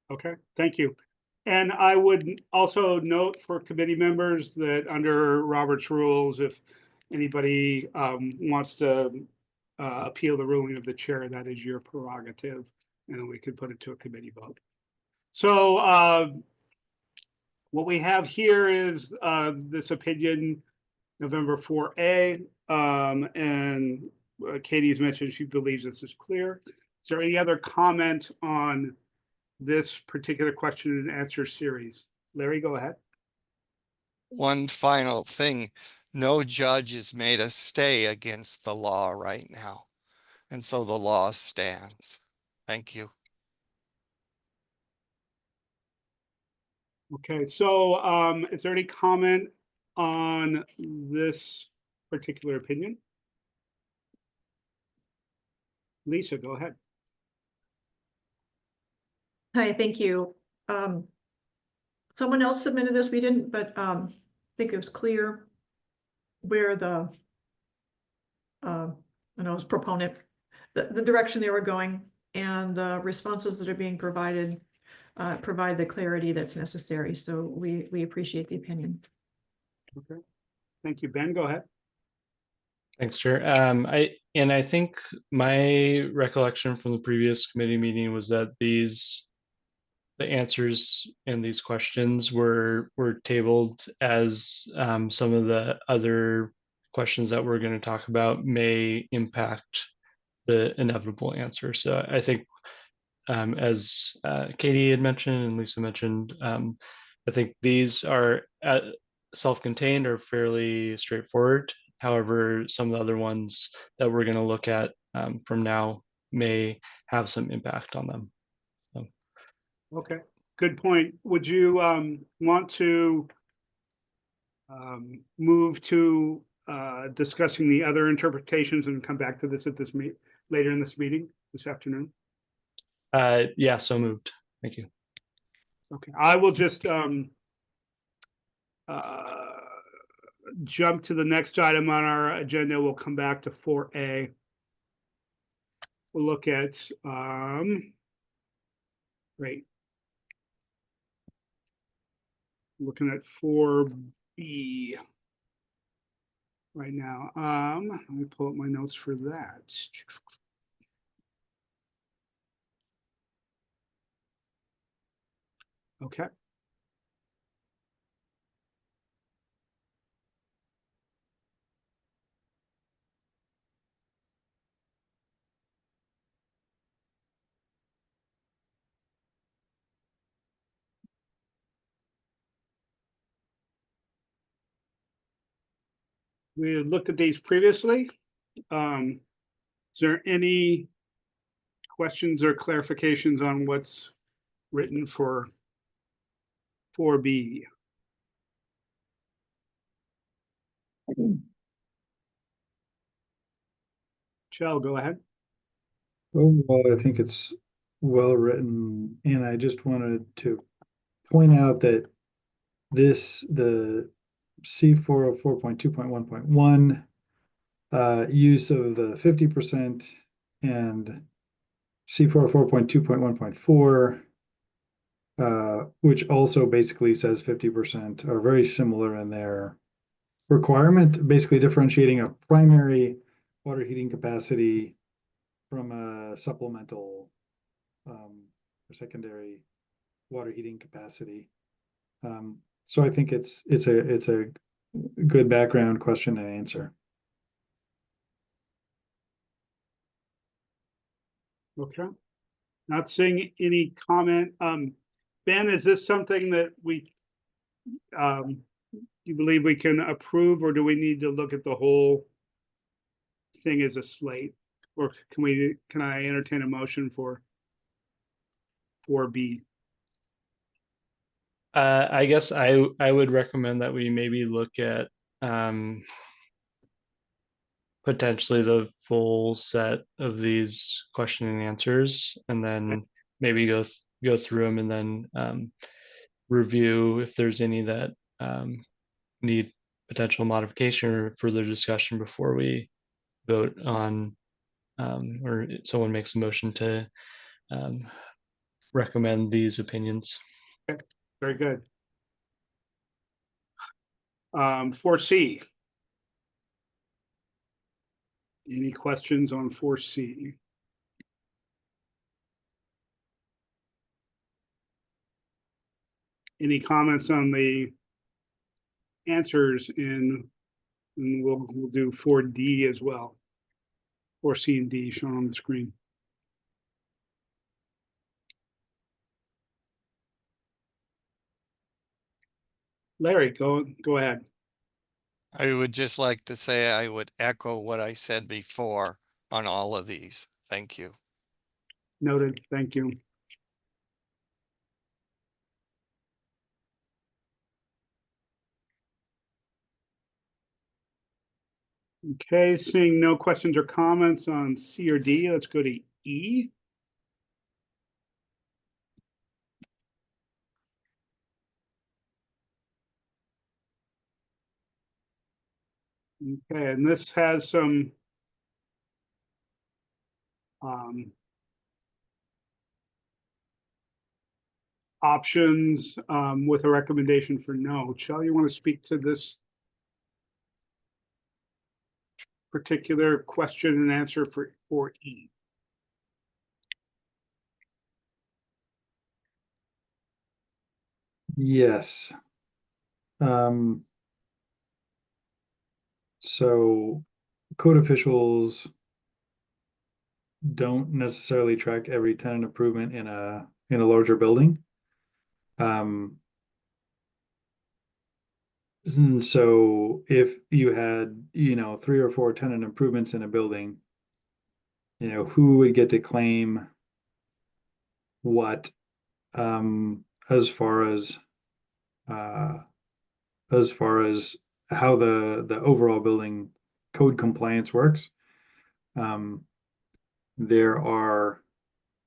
Okay, thank you. And I would also note for committee members that under Robert's rules, if anybody wants to appeal the ruling of the chair, that is your prerogative, and we could put it to a committee vote. So what we have here is this opinion, November 4A, and Katie's mentioned she believes this is clear. Is there any other comment on this particular question and answer series? Larry, go ahead. One final thing, no judge has made a stay against the law right now. And so the law stands. Thank you. Okay, so is there any comment on this particular opinion? Lisa, go ahead. Hi, thank you. Someone else submitted this, we didn't, but I think it was clear where the I know it was proponent, the direction they were going, and the responses that are being provided provide the clarity that's necessary. So we appreciate the opinion. Okay. Thank you. Ben, go ahead. Thanks, Chair. I think my recollection from the previous committee meeting was that the answers in these questions were tabled as some of the other questions that we're going to talk about may impact the inevitable answer. So I think as Katie had mentioned and Lisa mentioned, I think these are self-contained or fairly straightforward. However, some of the other ones that we're going to look at from now may have some impact on them. So. Okay, good point. Would you want to move to discussing the other interpretations and come back to this at this later in this meeting this afternoon? Yeah, so moved. Thank you. Okay, I will just jump to the next item on our agenda. We'll come back to 4A. We'll look at great. Looking at 4B right now. Let me pull up my notes for that. Okay. We had looked at these previously. Is there any questions or clarifications on what's written for 4B? Chell, go ahead. Overall, I think it's well written, and I just wanted to point out that the C404.2.1.1 use of the 50% and C404.2.1.4, which also basically says 50%, are very similar in their requirement, basically differentiating a primary water heating capacity from a supplemental or secondary water heating capacity. So I think it's a good background question and answer. Okay. Not seeing any comment. Ben, is this something that you believe we can approve, or do we need to look at the whole thing as a slate? Or can I entertain a motion for 4B? I guess I would recommend that we maybe look at potentially the full set of these question and answers, and then maybe go through them and then review if there's any that need potential modification or further discussion before we vote on or someone makes a motion to recommend these opinions. Okay, very good. 4C. Any questions on 4C? Any comments on the answers and we'll do 4D as well. 4C and D shown on the screen. Larry, go ahead. I would just like to say I would echo what I said before on all of these. Thank you. Noted. Thank you. Okay, seeing no questions or comments on C or D, let's go to E. Okay, and this has some options with a recommendation for no. Shelley, you want to speak to this particular question and answer for E? Yes. So code officials don't necessarily track every tenant improvement in a larger building. And so if you had, 3 or 4 tenant improvements in a building, who would get to claim what, as far as how the overall building code compliance works. There are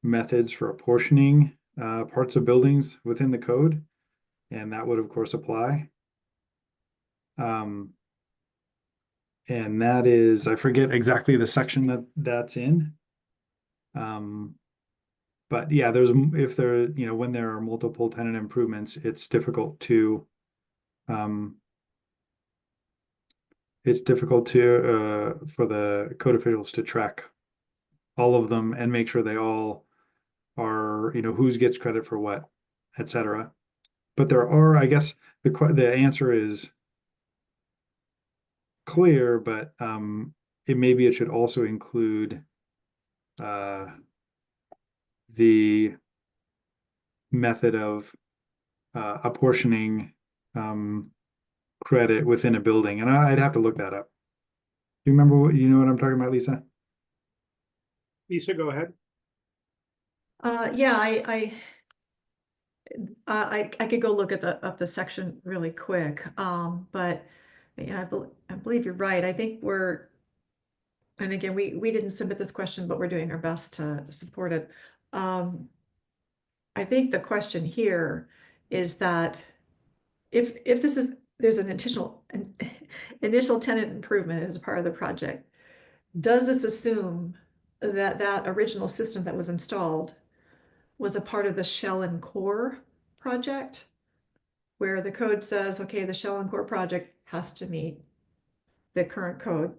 methods for apportioning parts of buildings within the code, and that would of course apply. And that is, I forget exactly the section that's in. But yeah, if there, when there are multiple tenant improvements, it's difficult to for the code officials to track all of them and make sure they all are, who's gets credit for what, etc. But there are, I guess the answer is clear, but maybe it should also include the method of apportioning credit within a building, and I'd have to look that up. You remember what I'm talking about, Lisa? Lisa, go ahead. Yeah, I could go look at the section really quick, but yeah, I believe you're right. I think and again, we didn't submit this question, but we're doing our best to support it. I think the question here is that if there's an initial tenant improvement as a part of the project, does this assume that original system that was installed was a part of the shell and core project, where the code says, okay, the shell and core project has to meet the current code,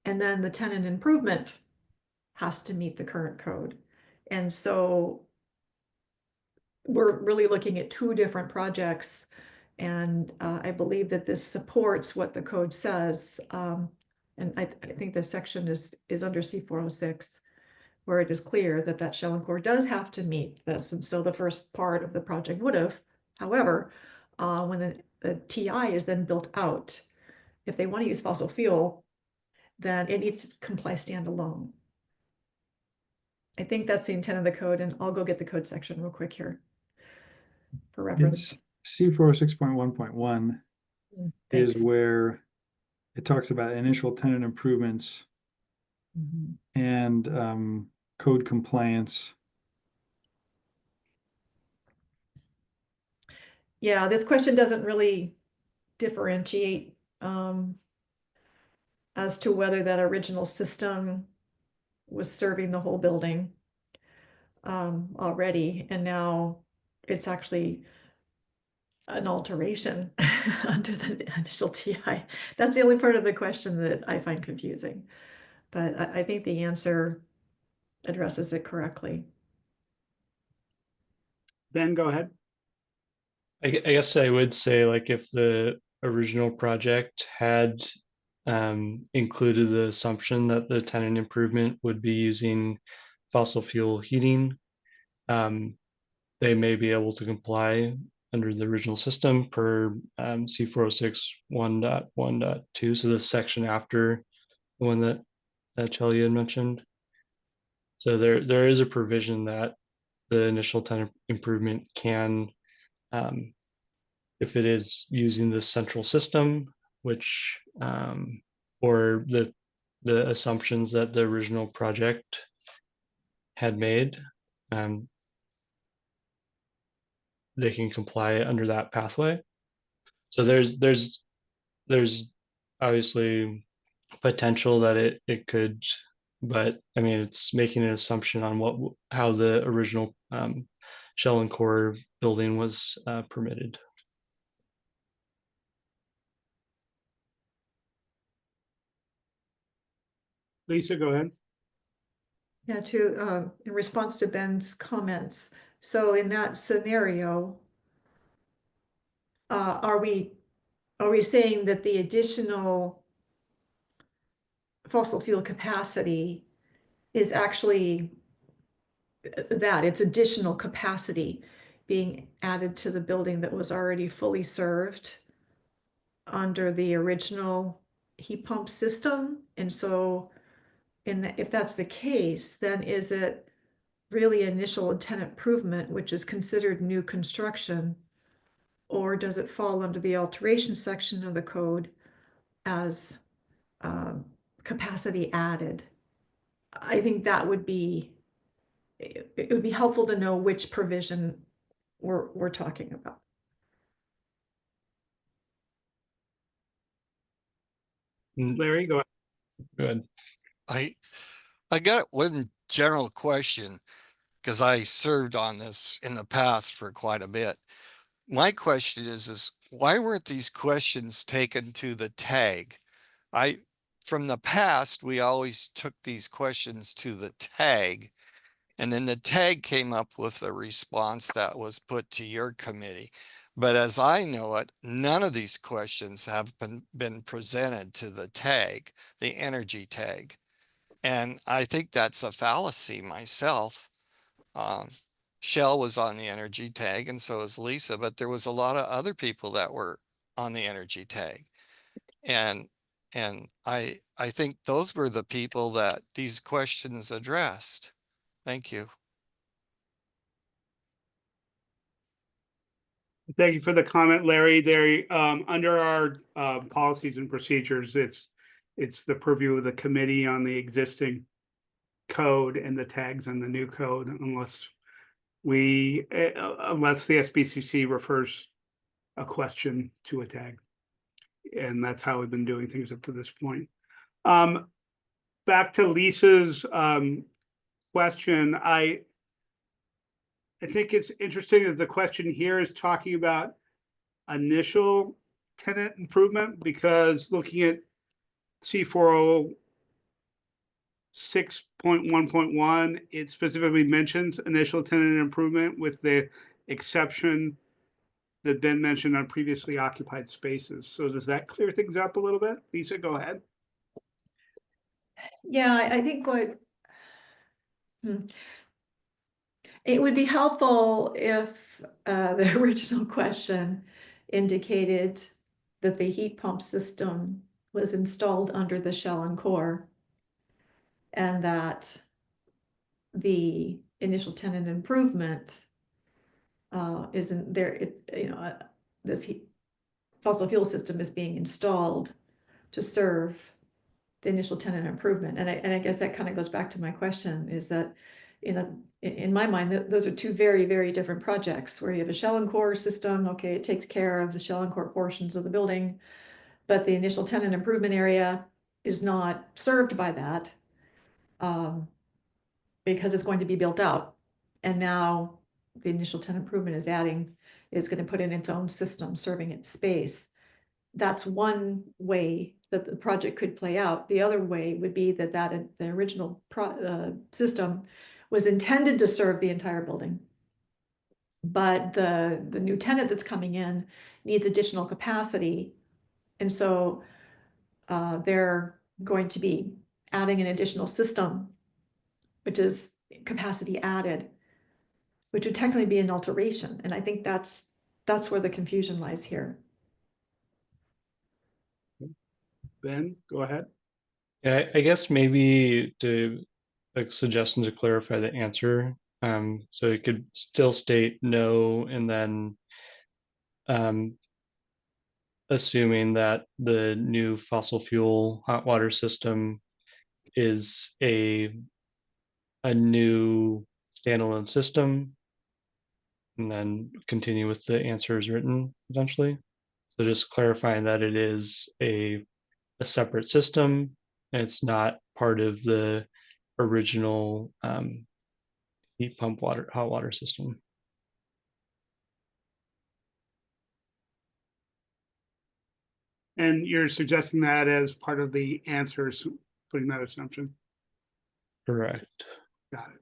and then the tenant improvement has to meet the current code. And so we're really looking at 2 different projects, and I believe that this supports what the code says. And I think the section is under C406, where it is clear that shell and core does have to meet this. And so the first part of the project would have. However, when the TI is then built out, if they want to use fossil fuel, then it needs to comply standalone. I think that's the intent of the code, and I'll go get the code section real quick here for reference. It's C406.1.1 is where it talks about initial tenant improvements and code compliance. Yeah, this question doesn't really differentiate as to whether that original system was serving the whole building already, and now it's actually an alteration under the initial TI. That's the only part of the question that I find confusing, but I think the answer addresses it correctly. Ben, go ahead. I guess I would say, like, if the original project had included the assumption that the tenant improvement would be using fossil fuel heating, they may be able to comply under the original system per C406 1.1.2. So this section after the one that Shelley had mentioned. So there is a provision that the initial tenant improvement can, if it is using the central system, which or the assumptions that the original project had made, they can comply under that pathway. So there's obviously potential that it could, but I mean, it's making an assumption on how the original shell and core building was permitted. Lisa, go ahead. Yeah, in response to Ben's comments, so in that scenario, are we saying that the additional fossil fuel capacity is actually that it's additional capacity being added to the building that was already fully served under the original heat pump system? And so if that's the case, then is it really initial tenant improvement, which is considered new construction? Or does it fall under the alteration section of the code as capacity added? I think that would be, it would be helpful to know which provision we're talking about. Larry, go ahead. Good. I got one general question because I served on this in the past for quite a bit. My question is why weren't these questions taken to the tag? From the past, we always took these questions to the tag, and then the tag came up with a response that was put to your committee. But as I know it, none of these questions have been presented to the tag, the energy tag. And I think that's a fallacy myself. Shell was on the energy tag and so is Lisa, but there was a lot of other people that were on the energy tag. And I think those were the people that these questions addressed. Thank you. Thank you for the comment, Larry. There, under our policies and procedures, it's the purview of the committee on the existing code and the tags on the new code, unless the SBCC refers a question to a tag. And that's how we've been doing things up to this point. Back to Lisa's question, I think it's interesting that the question here is talking about initial tenant improvement, because looking at C406.1.1, it specifically mentions initial tenant improvement with the exception that Ben mentioned on previously occupied spaces. So does that clear things up a little bit? Lisa, go ahead. Yeah, I think it would be helpful if the original question indicated that the heat pump system was installed under the shell and core, and that the initial tenant improvement isn't there. It's, this fossil fuel system is being installed to serve the initial tenant improvement. And I guess that kind of goes back to my question, is that in my mind, those are two very, very different projects, where you have a shell and core system. Okay, it takes care of the shell and core portions of the building, but the initial tenant improvement area is not served by that because it's going to be built out. And now the initial tenant improvement is going to put in its own system serving its space. That's one way that the project could play out. The other way would be that the original system was intended to serve the entire building, but the new tenant that's coming in needs additional capacity, and so they're going to be adding an additional system, which is capacity added, which would technically be an alteration. And I think that's where the confusion lies here. Ben, go ahead. Yeah, I guess maybe to a suggestion to clarify the answer. So it could still state no, and then assuming that the new fossil fuel hot water system is a new standalone system, and then continue with the answers written potentially. So just clarifying that it is a separate system, and it's not part of the original heat pump hot water system. And you're suggesting that as part of the answers, putting that assumption. Correct. Got it.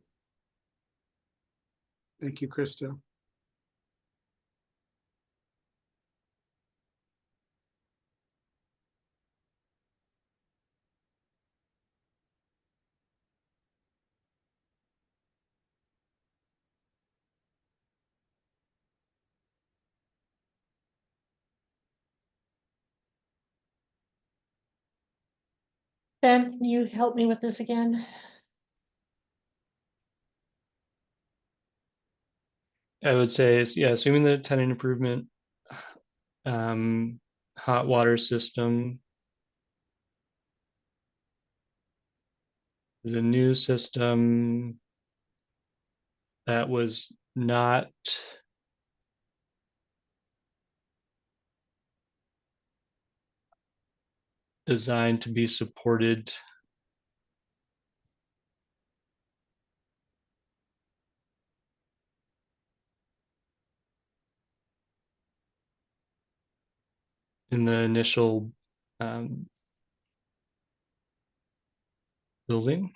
Thank you, Krista. Ben, can you help me with this again? I would say, yeah, assuming the tenant improvement, hot water system is a new system that was not designed to be supported in the initial building.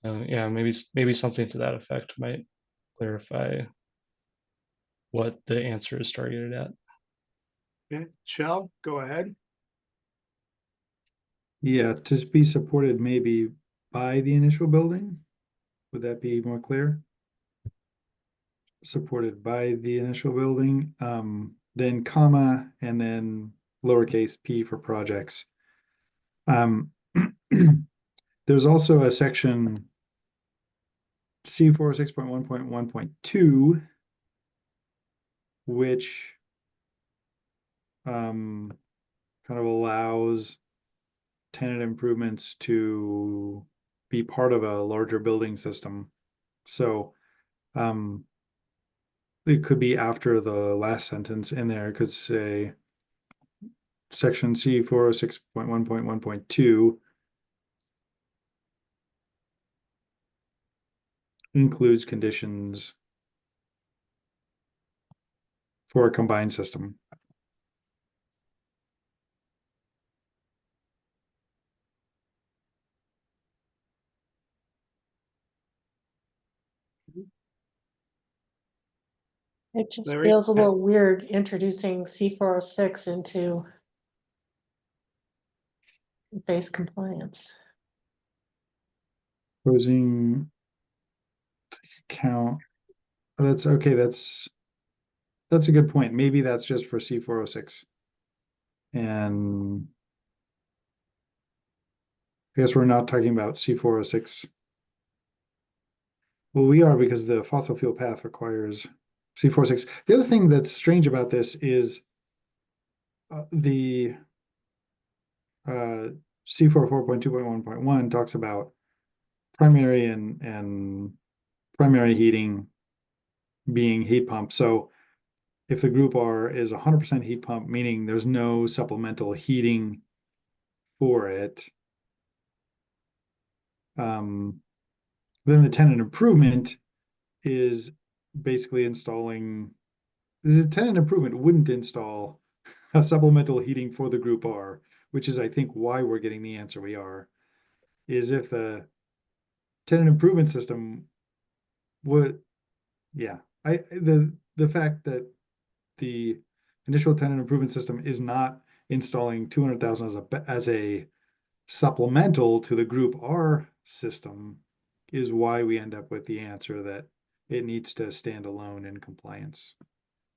Yeah, maybe something to that effect might clarify what the answer is targeted at. Okay, Shell, go ahead. Yeah, to be supported maybe by the initial building. Would that be more clear? Supported by the initial building, then comma, and then lowercase p for projects. There's also a section C406.1.1.2, which kind of allows tenant improvements to be part of a larger building system. So it could be after the last sentence in there. It could say section C406.1.1.2 includes conditions for a combined system. It just Larry? feels a little weird introducing C406 into base compliance. Closing account. That's okay. That's a good point. Maybe that's just for C406. And I guess we're not talking about C406. Well, we are, because the fossil fuel path requires C406. The other thing that's strange about this is the C44.2.1.1 talks about primary and primary heating being heat pump. So if the group R is 100% heat pump, meaning there's no supplemental heating for it, then the tenant improvement is basically installing. The tenant improvement wouldn't install a supplemental heating for the group R, which is, I think, why we're getting the answer we are, is if the tenant improvement system would, yeah, the fact that the initial tenant improvement system is not installing 200,000 as a supplemental to the group R system is why we end up with the answer that it needs to stand alone in compliance.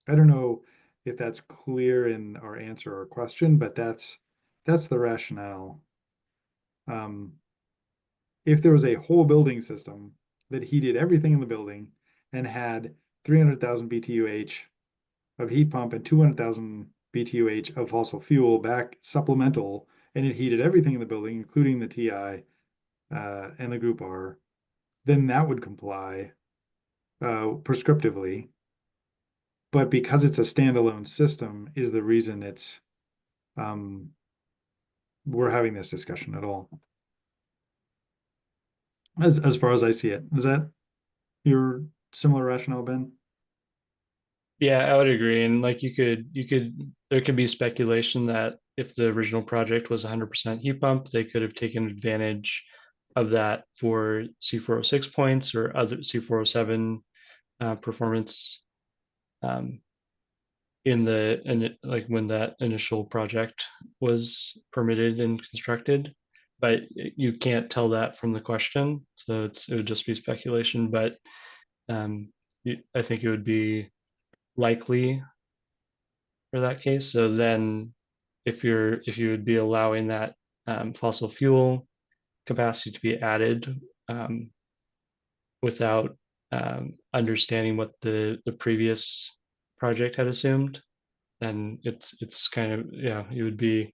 I don't know if that's clear in our answer or question, but that's the rationale. If there was a whole building system that heated everything in the building and had 300,000 BTUH of heat pump and 200,000 BTUH of fossil fuel back supplemental, and it heated everything in the building, including the TI and the group R, then that would comply prescriptively. But because it's a standalone system is the reason it's we're having this discussion at all. As far as I see it. Is that your similar rationale, Ben? Yeah, I would agree. And like there could be speculation that if the original project was 100% heat pump, they could have taken advantage of that for C406 points or other C407 performance like when that initial project was permitted and constructed. But you can't tell that from the question, so it would just be speculation. But I think it would be likely for that case. So then if you would be allowing that fossil fuel capacity to be added without understanding what the previous project had assumed, then it's kind of, yeah, you would be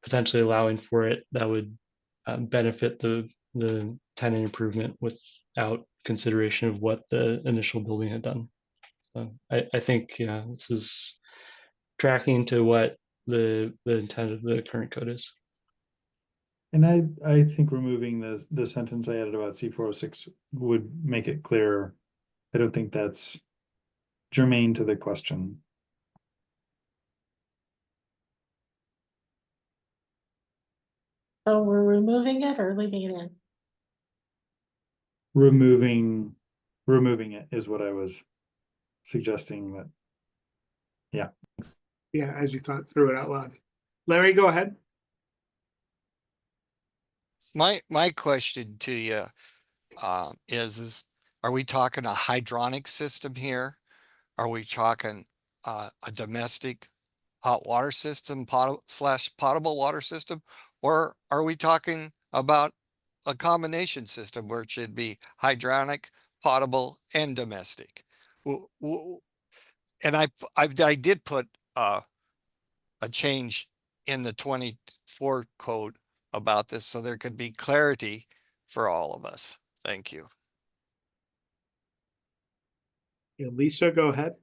potentially allowing for it that would benefit the tenant improvement without consideration of what the initial building had done. So I think, yeah, this is tracking to what the intent of the current code is. And I think removing the sentence I added about C406 would make it clearer. I don't think that's germane to the question. So we're removing it or leaving it in? Removing it is what I was suggesting. That, yeah. Yeah, as you thought through it out loud. Larry, go ahead. My question to you is are we talking a hydronic system here? Are we talking a domestic hot water system, potable water system? Or are we talking about a combination system where it should be hydronic, potable, and domestic? And I did put a change in the 24 code about this so there could be clarity for all of us. Thank you. Yeah, Lisa, go ahead.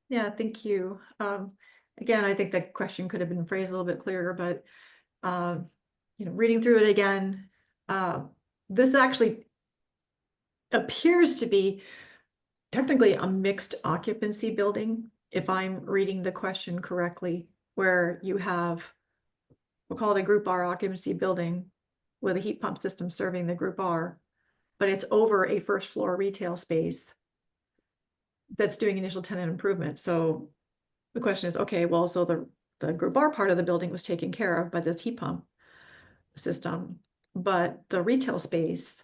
Yeah, thank you. Again, I think that question could have been phrased a little bit clearer, but reading through it again, this actually appears to be technically a mixed occupancy building, if I'm reading the question correctly, where you have, we'll call it a group R occupancy building with a heat pump system serving the group R, but it's over a first floor retail space that's doing initial tenant improvement. So the question is, okay, well, so the group R part of the building was taken care of by this heat pump system, but the retail space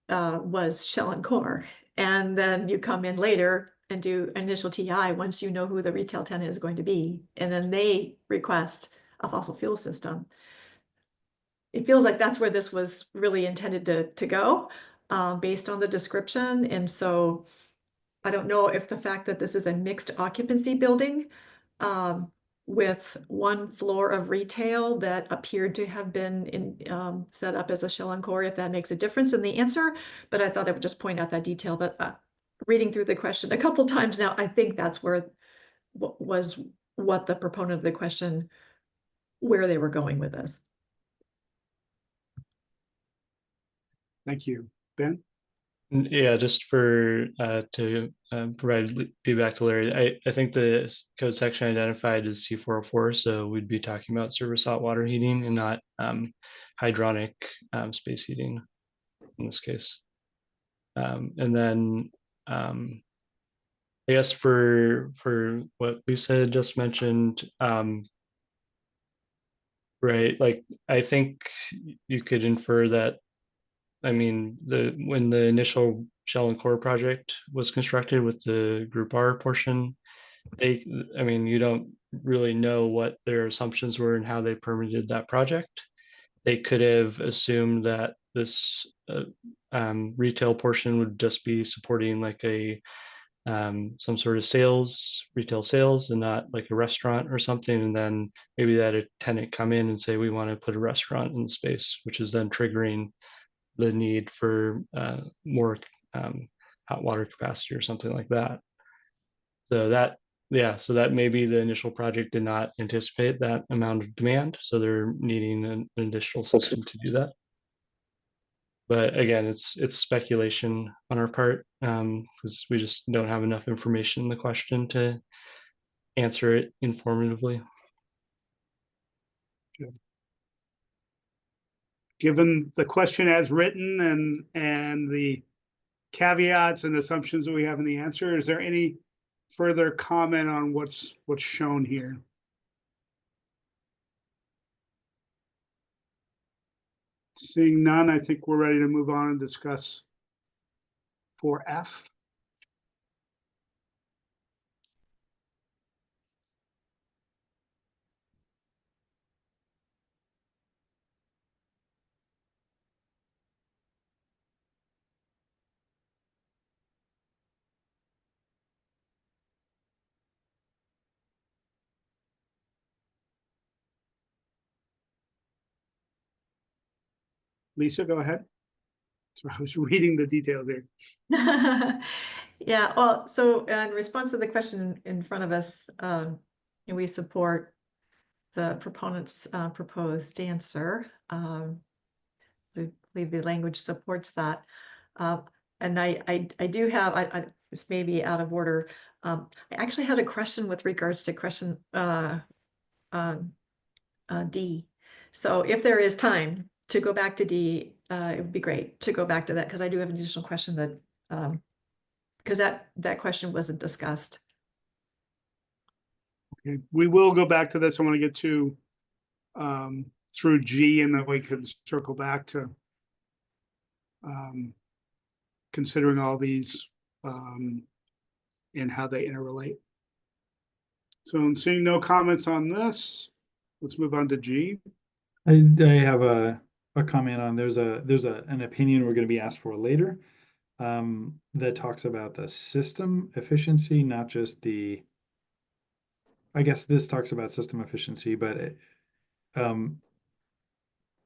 was shell and core. And then you come in later and do initial TI once you know who the retail tenant is going to be, and then they request a fossil fuel system. It feels like that's where this was really intended to go based on the description. And so I don't know if the fact that this is a mixed occupancy building with one floor of retail that appeared to have been set up as a shell and core, if that makes a difference in the answer. But I thought I would just point out that detail. But reading through the question a couple times now, I think that's where what the proponent of the question, where they were going with this. Thank you. Ben? Yeah, just for to provide feedback to Larry, I think the code section identified as C404, so we'd be talking about service hot water heating and not hydronic space heating in this case. And then I guess for what Lisa had just mentioned, right, like I think you could infer that, I mean, when the initial shell and core project was constructed with the group R portion, I mean, you don't really know what their assumptions were and how they permitted that project. They could have assumed that this retail portion would just be supporting like a some sort of retail sales, and not like a restaurant or something. And then maybe that a tenant come in and say, we want to put a restaurant in the space, which is then triggering the need for more hot water capacity or something like that. So that maybe the initial project did not anticipate that amount of demand, so they're needing an additional system to do that. But again, it's speculation on our part, because we just don't have enough information in the question to answer it informatively. Given the question as written and the caveats and assumptions that we have in the answer, is there any further comment on what's shown here? Seeing none, I think we're ready to move on and discuss 4F. Lisa, go ahead. So I was reading the details there. Yeah, well, so in response to the question in front of us, we support the proponent's proposed answer. We believe the language supports that. And I do have, this may be out of order. I actually had a question with regards to question D. So if there is time to go back to D, it would be great to go back to that, because I do have an additional question that, because that question wasn't discussed. Okay, we will go back to this. I want to get to through G, and then we can circle back to considering all these and how they interrelate. So I'm seeing no comments on this. Let's move on to G. I have a comment on there's an opinion we're going to be asked for later that talks about the system efficiency, not just the. I guess this talks about system efficiency, but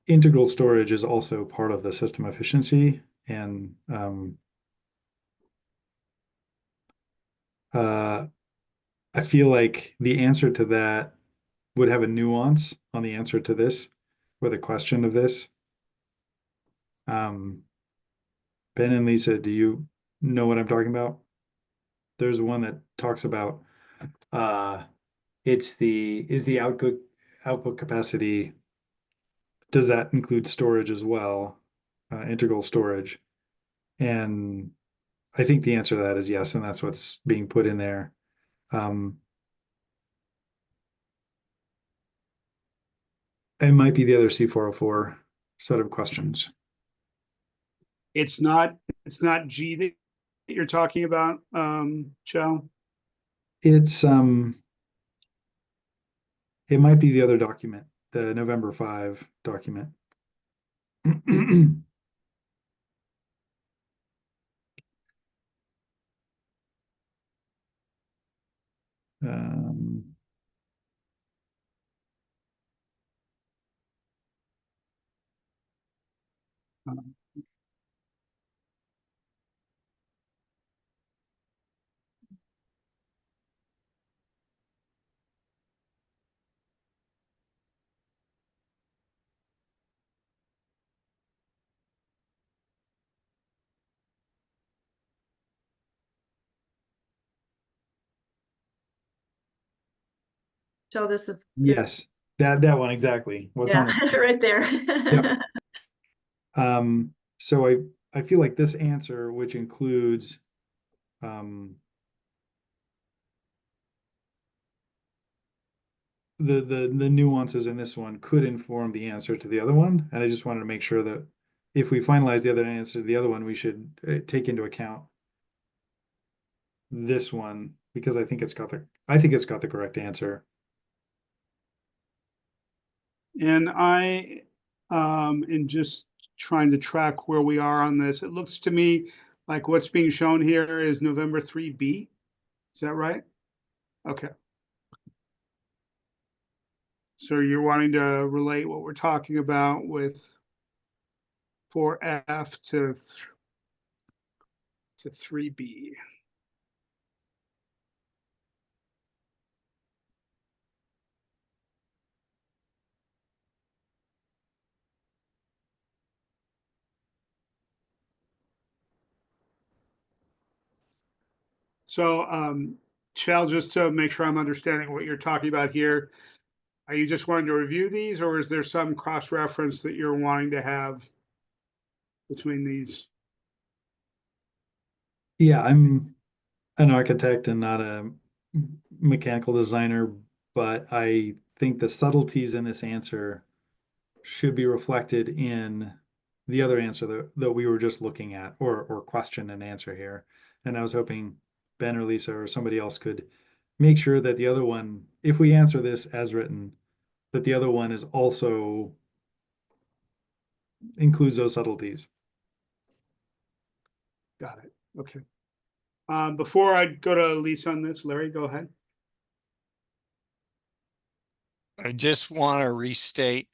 integral storage is also part of the system efficiency, and I feel like the answer to that would have a nuance on the answer to this, or the question of this. Ben and Lisa, do you know what I'm talking about? There's one that talks about is the output capacity, does that include storage as well, integral storage? And I think the answer to that is yes, and that's what's being put in there. It might be the other C404 set of questions. It's not G that you're talking about, Joe? It's it might be the other document, the November 5 document. Um, So this is. yes, that one exactly. What's on Yeah, right there. Yep. So I feel like this answer, which includes the nuances in this one, could inform the answer to the other one, and I just wanted to make sure that if we finalize the other answer to the other one, we should take into account this one, because I think it's got the correct answer. And I am just trying to track where we are on this. It looks to me like what's being shown here is November 3B. Is that right? Okay. So you're wanting to relate what we're talking about with 4F to 3B. So, Chell, just to make sure I'm understanding what you're talking about here, are you just wanting to review these, or is there some cross-reference that you're wanting to have between these? Yeah, I'm an architect and not a mechanical designer, but I think the subtleties in this answer should be reflected in the other answer that we were just looking at, or question and answer here. And I was hoping Ben or Lisa or somebody else could make sure that the other one, if we answer this as written, that the other one is also includes those subtleties. Got it. Okay. Before I go to Lisa on this, Larry, go ahead. I just want to restate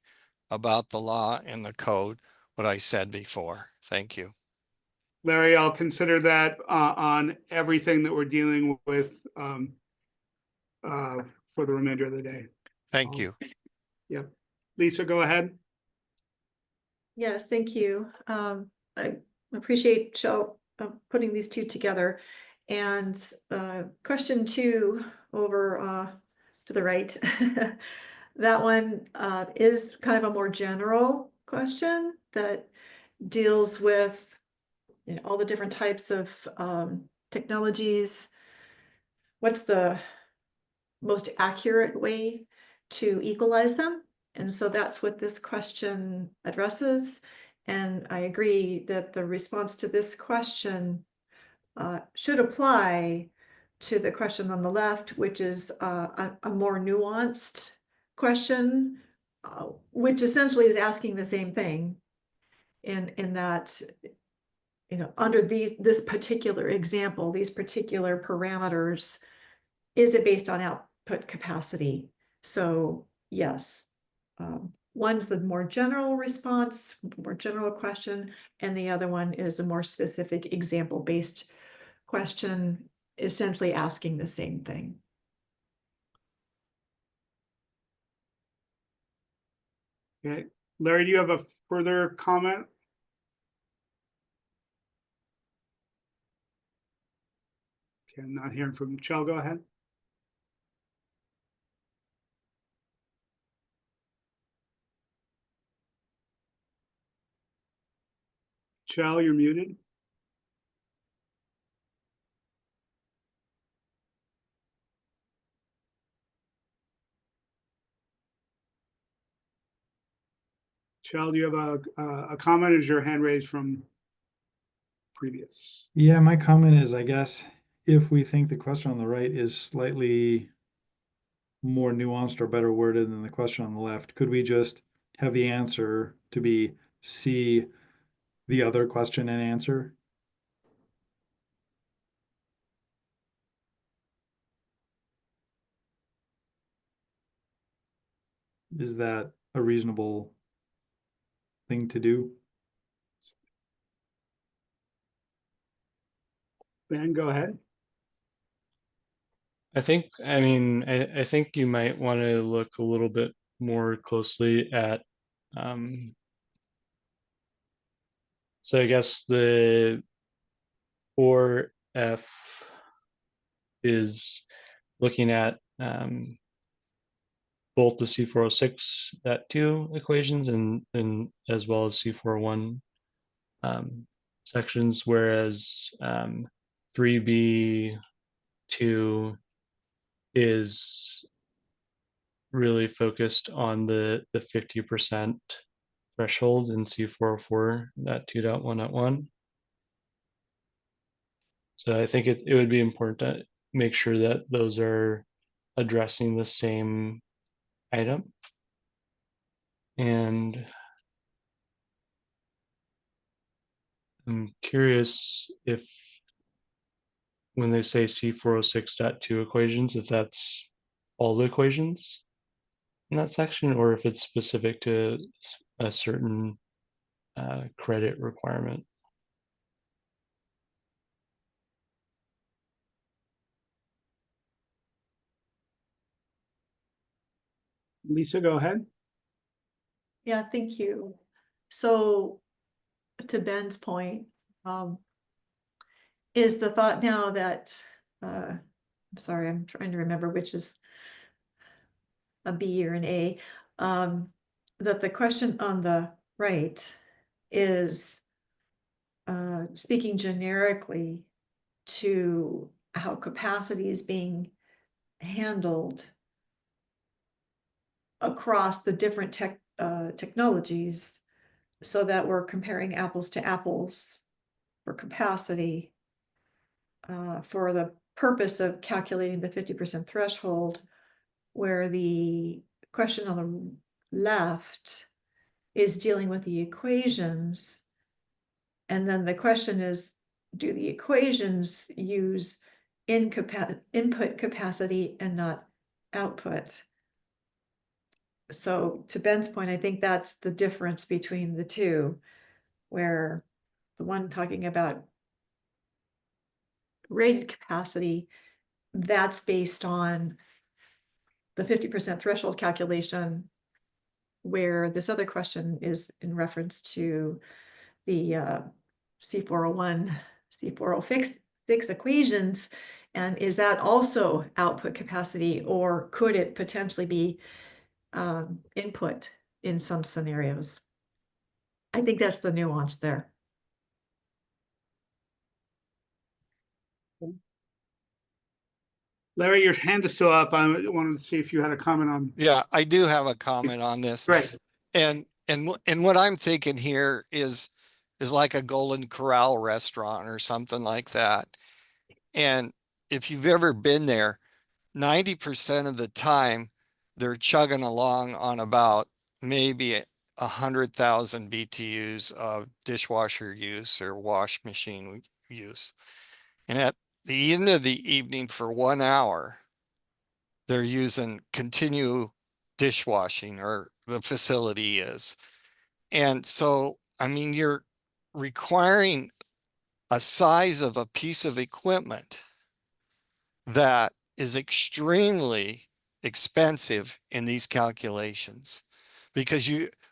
about the law and the code, what I said before. Thank you. Larry, I'll consider that on everything that we're dealing with for the remainder of the day. Thank you. Yep. Lisa, go ahead. Yes, thank you. I appreciate Shel putting these two together. And question 2 over to the right. That one is kind of a more general question that deals with all the different types of technologies. What's the most accurate way to equalize them? And so that's what this question addresses. And I agree that the response to this question should apply to the question on the left, which is a more nuanced question, which essentially is asking the same thing in that, under this particular example, these particular parameters, is it based on output capacity? So yes, one's the more general response, more general question, and the other one is a more specific example-based question, essentially asking the same thing. Okay. Larry, do you have a further comment? Okay, I'm not hearing from Chell. Go ahead. Chell, you're muted. Chell, do you have a comment? Is your hand raised from previous? Yeah, my comment is, I guess, if we think the question on the right is slightly more nuanced or better worded than the question on the left, could we just have the answer to be C, the other question and answer? Is that a reasonable thing to do? Ben, go ahead. I think you might want to look a little bit more closely at so I guess the 4F is looking at both the C406.2 equations and as well as C401 sections, whereas 3B2 is really focused on the 50% threshold in C404.2.1.1. So I think it would be important to make sure that those are addressing the same item. And I'm curious if when they say C406.2 equations, if that's all the equations in that section, or if it's specific to a certain credit requirement. Lisa, go ahead. Yeah, thank you. So to Ben's point, is the thought now that I'm sorry, I'm trying to remember which is a B or an A. That the question on the right is speaking generically to how capacity is being handled across the different technologies, so that we're comparing apples to apples for capacity for the purpose of calculating the 50% threshold, where the question on the left is dealing with the equations. And then the question is, do the equations use input capacity and not output? So to Ben's point, I think that's the difference between the two, where the one talking about rated capacity, that's based on the 50% threshold calculation, where this other question is in reference to the C401, C406 equations. And is that also output capacity, or could it potentially be input in some scenarios? I think that's the nuance there. Larry, your hand is still up. I wanted to see if you had a comment on. Yeah, I do have a comment on this. Great. And what I'm thinking here is like a Golden Corral restaurant or something like that. And if you've ever been there, 90% of the time they're chugging along on about maybe 100,000 BTUs of dishwasher use or wash machine use. And at the end of the evening for 1 hour, they're using continue dishwashing, or the facility is. And so, I mean, you're requiring a size of a piece of equipment that is extremely expensive in these calculations, because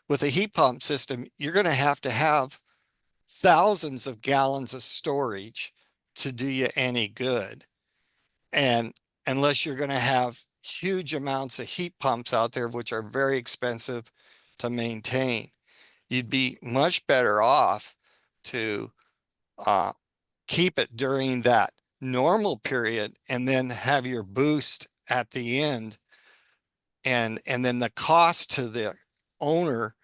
with a heat pump system, you're going to have thousands of gallons of storage to do you any good. And unless you're going to have huge amounts of heat pumps out there, which are very expensive to maintain, you'd be much better off to keep it during that normal period and then have your boost at the end. And then the cost to the owner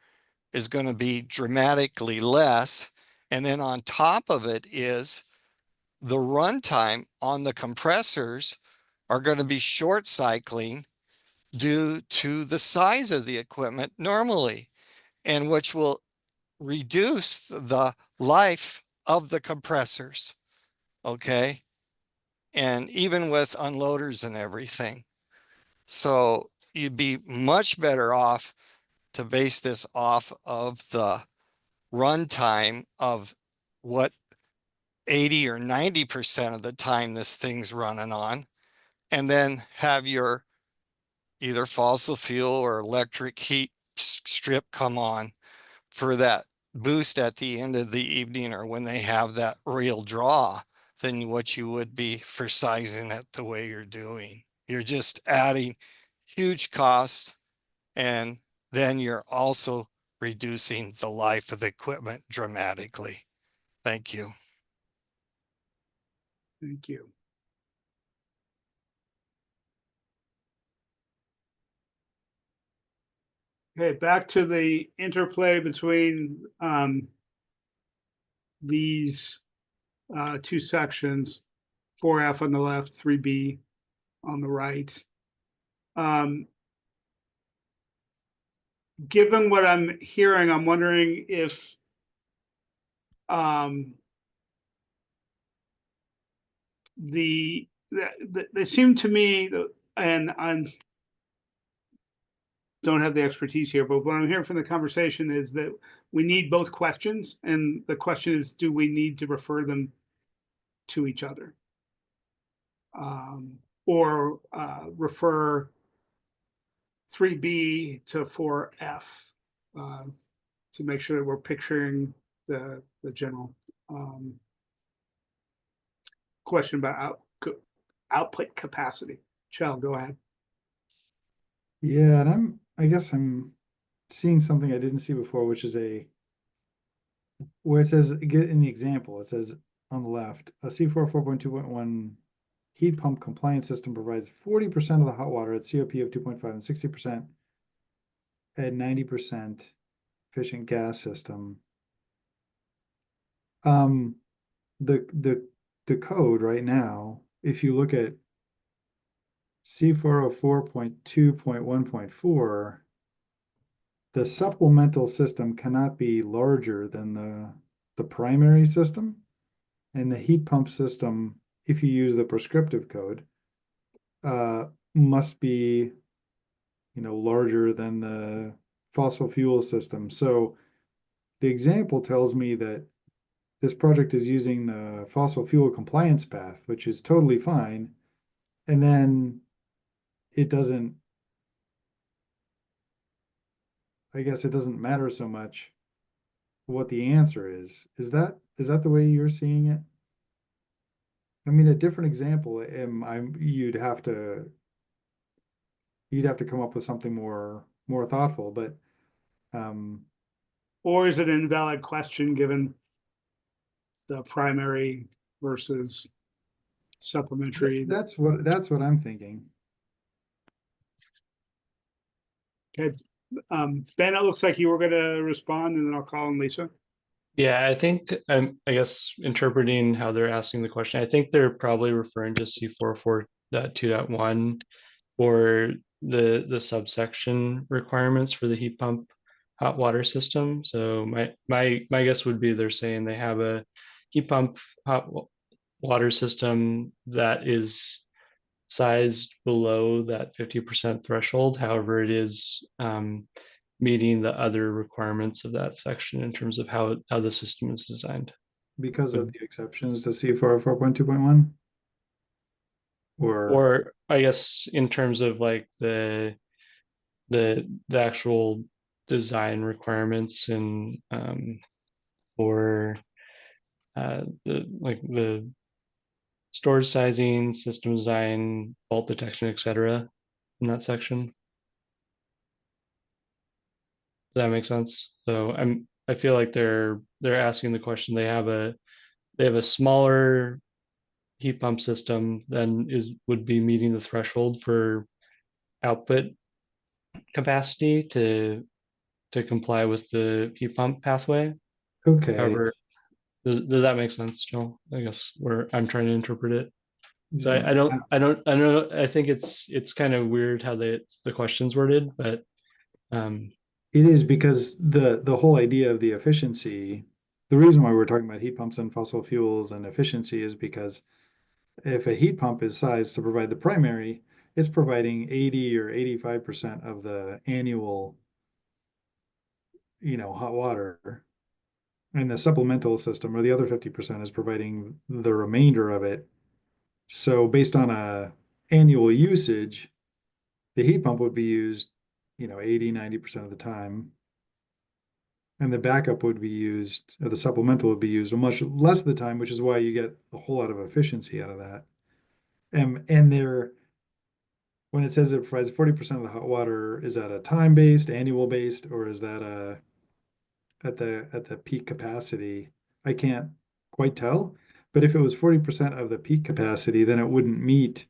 is going to be dramatically less. And then on top of it is the runtime on the compressors are going to be short cycling due to the size of the equipment normally, and which will reduce the life of the compressors. Okay. And even with unloaders and everything. So you'd be much better off to base this off of the runtime of what 80 or 90% of the time this thing's running on, and then have your either fossil fuel or electric heat strip come on for that boost at the end of the evening, or when they have that real draw, than what you would be for sizing it the way you're doing. You're just adding huge costs, and then you're also reducing the life of the equipment dramatically. Thank you. Thank you. Okay, back to the interplay between these two sections, 4F on the left, 3B on the right. Given what I'm hearing, I'm wondering if they seem to me, and I don't have the expertise here, but what I'm hearing from the conversation is that we need both questions, and the question is, do we need to refer them to each other? Or refer 3B to 4F to make sure that we're picturing the general question about output capacity. Chell, go ahead. Yeah, and I guess I'm seeing something I didn't see before, which is where it says, in the example, it says on the left, a C4 4.2.1 heat pump compliance system provides 40% of the hot water at COP of 2.5 and 60% at 90% efficient gas system. The code right now, if you look at C404.2.1.4, the supplemental system cannot be larger than the primary system, and the heat pump system, if you use the prescriptive code, must be, larger than the fossil fuel system. So the example tells me that this project is using the fossil fuel compliance path, which is totally fine. And then it doesn't, I guess it doesn't matter so much what the answer is. Is that the way you're seeing it? I mean, a different example, you'd have to come up with something more thoughtful, but Or is it an invalid question given the primary versus supplementary? that's what I'm thinking. Okay. Ben, it looks like you were gonna respond, and then I'll call on Lisa. Yeah, I think I guess interpreting how they're asking the question, I think they're probably referring to C4.2.1 for the subsection requirements for the heat pump hot water system. So my guess would be they're saying they have a heat pump hot water system that is sized below that 50% threshold. However, it is meeting the other requirements of that section in terms of how the system is designed. Because of the exceptions to C404.2.1? Or I guess in terms of like the actual design requirements and for the storage sizing, system design, fault detection, etc. in that section. Does that make sense? So I feel like they're asking the question. They have a smaller heat pump system than would be meeting the threshold for output capacity to comply with the heat pump pathway. Okay. However, does that make sense, Joe? I guess where I'm trying to interpret it. So Yeah. I think it's kind of weird how the question's worded, but It is, because the whole idea of the efficiency, the reason why we're talking about heat pumps and fossil fuels and efficiency is because if a heat pump is sized to provide the primary, it's providing 80 or 85% of the annual, hot water. And the supplemental system, or the other 50%, is providing the remainder of it. So based on a annual usage, the heat pump would be used, 80, 90% of the time. And the backup would be used, or the supplemental would be used much less of the time, which is why you get a whole lot of efficiency out of that. And when it says it provides 40% of the hot water, is that a time-based, annual-based, or is that at the peak capacity? I can't quite tell. But if it was 40% of the peak capacity, then it wouldn't meet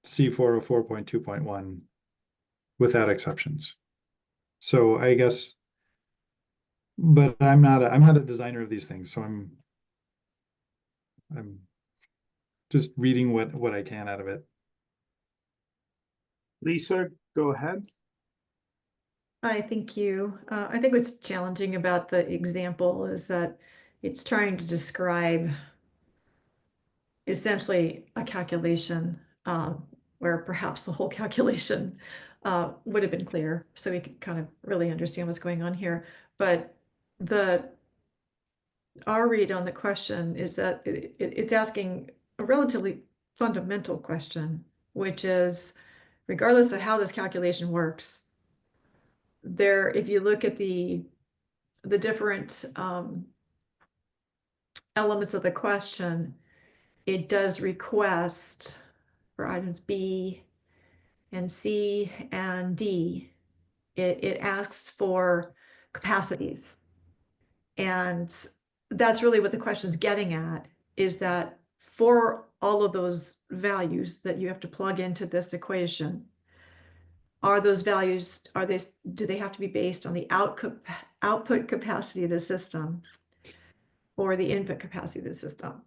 C404.2.1 without exceptions. So I guess, but I'm not a designer of these things, so I'm just reading what I can out of it. Lisa, go ahead. I think what's challenging about the example is that it's trying to describe essentially a calculation where perhaps the whole calculation would have been clear, so we could kind of really understand what's going on here. But our read on the question is that it's asking a relatively fundamental question, which is, regardless of how this calculation works, if you look at the different elements of the question, it does request for items B and C and D, it asks for capacities. And that's really what the question's getting at, is that for all of those values that you have to plug into this equation, are those values, do they have to be based on the output capacity of the system or the input capacity of the system?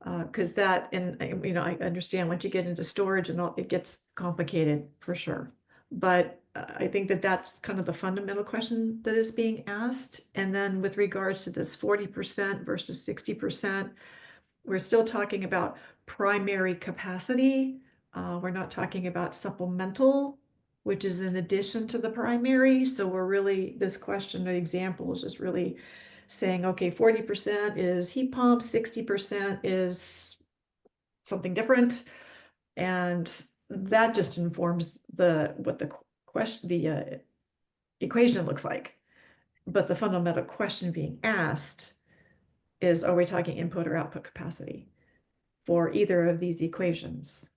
Because that, and I understand once you get into storage and all, it gets complicated for sure. But I think that that's kind of the fundamental question that is being asked. And then with regards to this 40% versus 60%, we're still talking about primary capacity. We're not talking about supplemental, which is in addition to the primary. So we're really, this question, the example is just really saying, okay, 40% is heat pumps, 60% is something different. And that just informs what the question, the equation looks like. But the fundamental question being asked is, are we talking input or output capacity for either of these equations?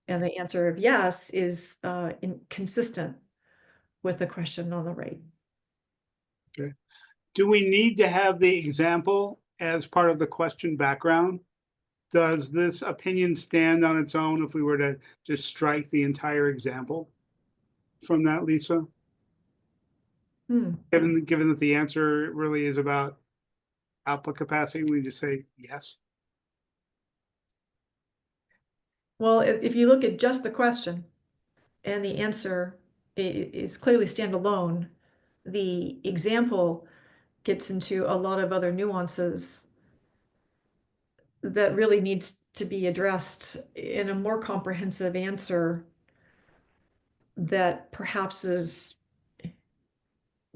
And the answer of yes is consistent with the question on the right. Okay. Do we need to have the example as part of the question background? Does this opinion stand on its own if we were to just strike the entire example from that, Lisa? Given that the answer really is about output capacity, we just say yes. Well, if you look at just the question and the answer is clearly standalone, the example gets into a lot of other nuances that really needs to be addressed in a more comprehensive answer that perhaps is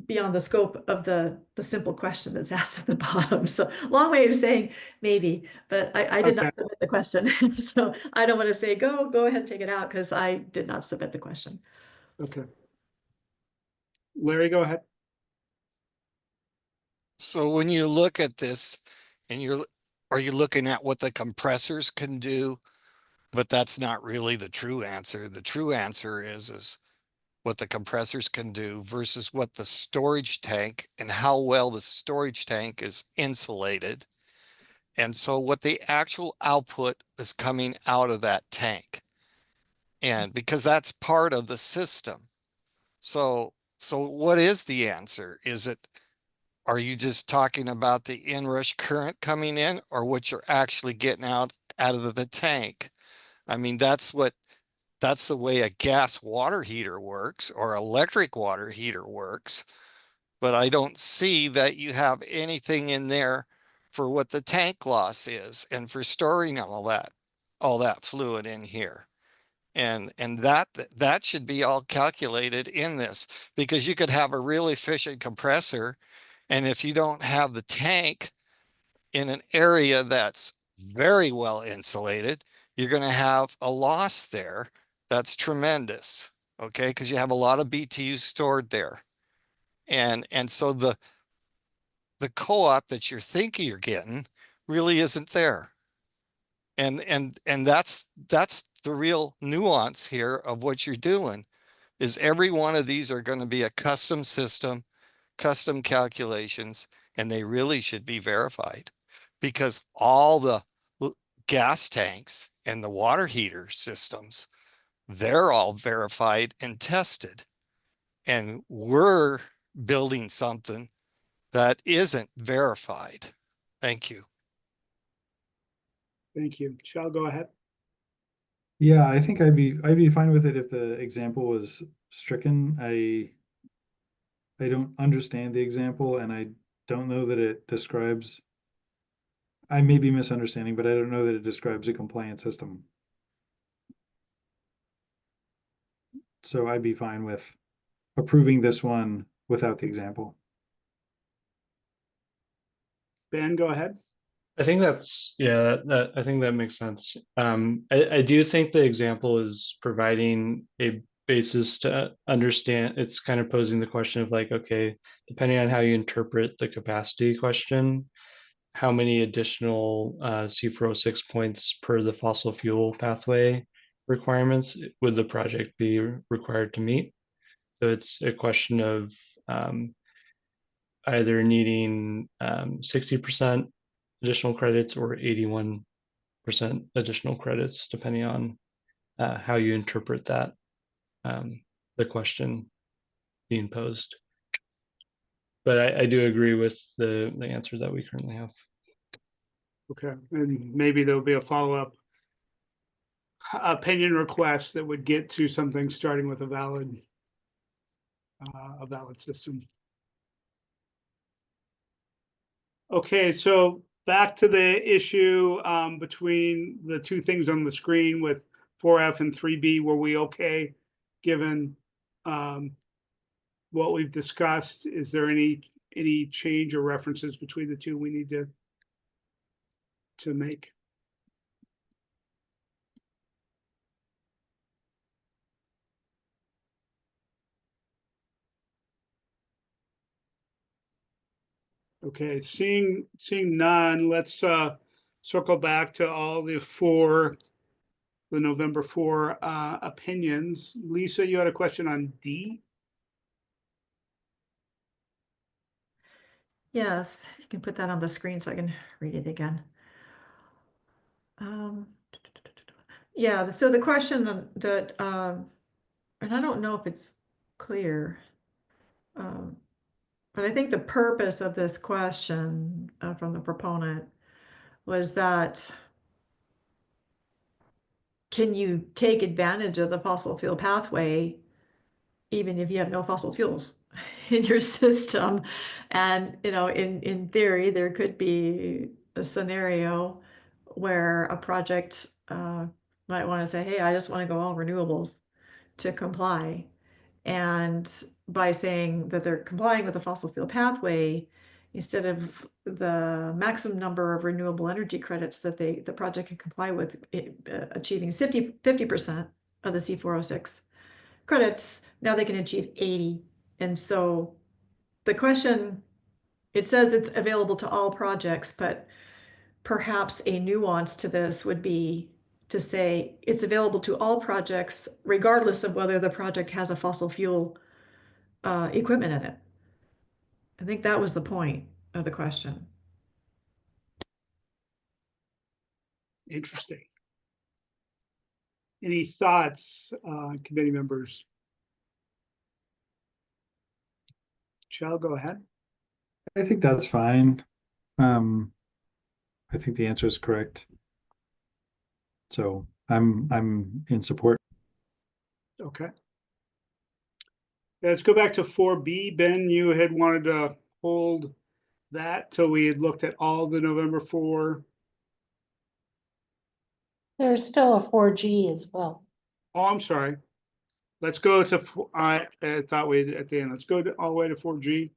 beyond the scope of the simple question that's asked at the bottom. So long way of saying maybe, but I did not submit the question. So I don't want to say, go ahead and take it out, because I did not submit the question. Okay. Larry, go ahead. So when you look at this and are you looking at what the compressors can do? But that's not really the true answer. The true answer is what the compressors can do versus what the storage tank and how well the storage tank is insulated. And so what the actual output is coming out of that tank. And because that's part of the system. So what is the answer? Are you just talking about the inrush current coming in, or what you're actually getting out of the tank? I mean, that's the way a gas water heater works or electric water heater works. But I don't see that you have anything in there for what the tank loss is and for storing all that fluid in here. And that should be all calculated in this, because you could have a really efficient compressor, and if you don't have the tank in an area that's very well insulated, you're going to have a loss there that's tremendous. Okay, because you have a lot of BTUs stored there. And so the co-op that you're thinking you're getting really isn't there. And that's the real nuance here of what you're doing, is every one of these are going to be a custom system, custom calculations, and they really should be verified, because all the gas tanks and the water heater systems, they're all verified and tested. And we're building something that isn't verified. Thank you. Thank you. Shall go ahead. Yeah, I think I'd be fine with it if the example was stricken. I don't understand the example, and I don't know that it describes, I may be misunderstanding, but I don't know that it describes a compliant system. So I'd be fine with approving this one without the example. Ben, go ahead. I think that's, yeah, I think that makes sense. I do think the example is providing a basis to understand. It's kind of posing the question of like, okay, depending on how you interpret the capacity question, how many additional C406 points per the fossil fuel pathway requirements would the project be required to meet. So it's a question of either needing 60% additional credits or 81% additional credits, depending on how you interpret that, the question being posed. But I do agree with the answer that we currently have. Okay, and maybe there'll be a follow-up opinion request that would get to something starting with a valid system. Okay, so back to the issue between the two things on the screen with 4F and 3B. Were we okay, given what we've discussed? Is there any change or references between the two we need to make? Okay, seeing none, let's circle back to all the November 4 opinions. Lisa, you had a question on D? Yes, you can put that on the screen so I can read it again. Yeah, so the question that, and I don't know if it's clear, but I think the purpose of this question from the proponent was that, can you take advantage of the fossil fuel pathway even if you have no fossil fuels in your system? And, you know, in theory, there could be a scenario where a project might want to say, hey, I just want to go all renewables to comply. And by saying that they're complying with the fossil fuel pathway, instead of the maximum number of renewable energy credits that the project can comply with, achieving 50% of the C406 credits, now they can achieve 80. And so the question, it says it's available to all projects, but perhaps a nuance to this would be to say it's available to all projects, regardless of whether the project has a fossil fuel equipment in it. I think that was the point of the question. Interesting. Any thoughts, committee members? Shall go ahead. I think that's fine. I think the answer is correct. So I'm in support. Okay. Let's go back to 4B. Ben, you had wanted to hold that till we had looked at all the November 4. There's still a 4G as well. Oh, I'm sorry. Let's go to, I thought we at the end. Let's go all the way to 4G.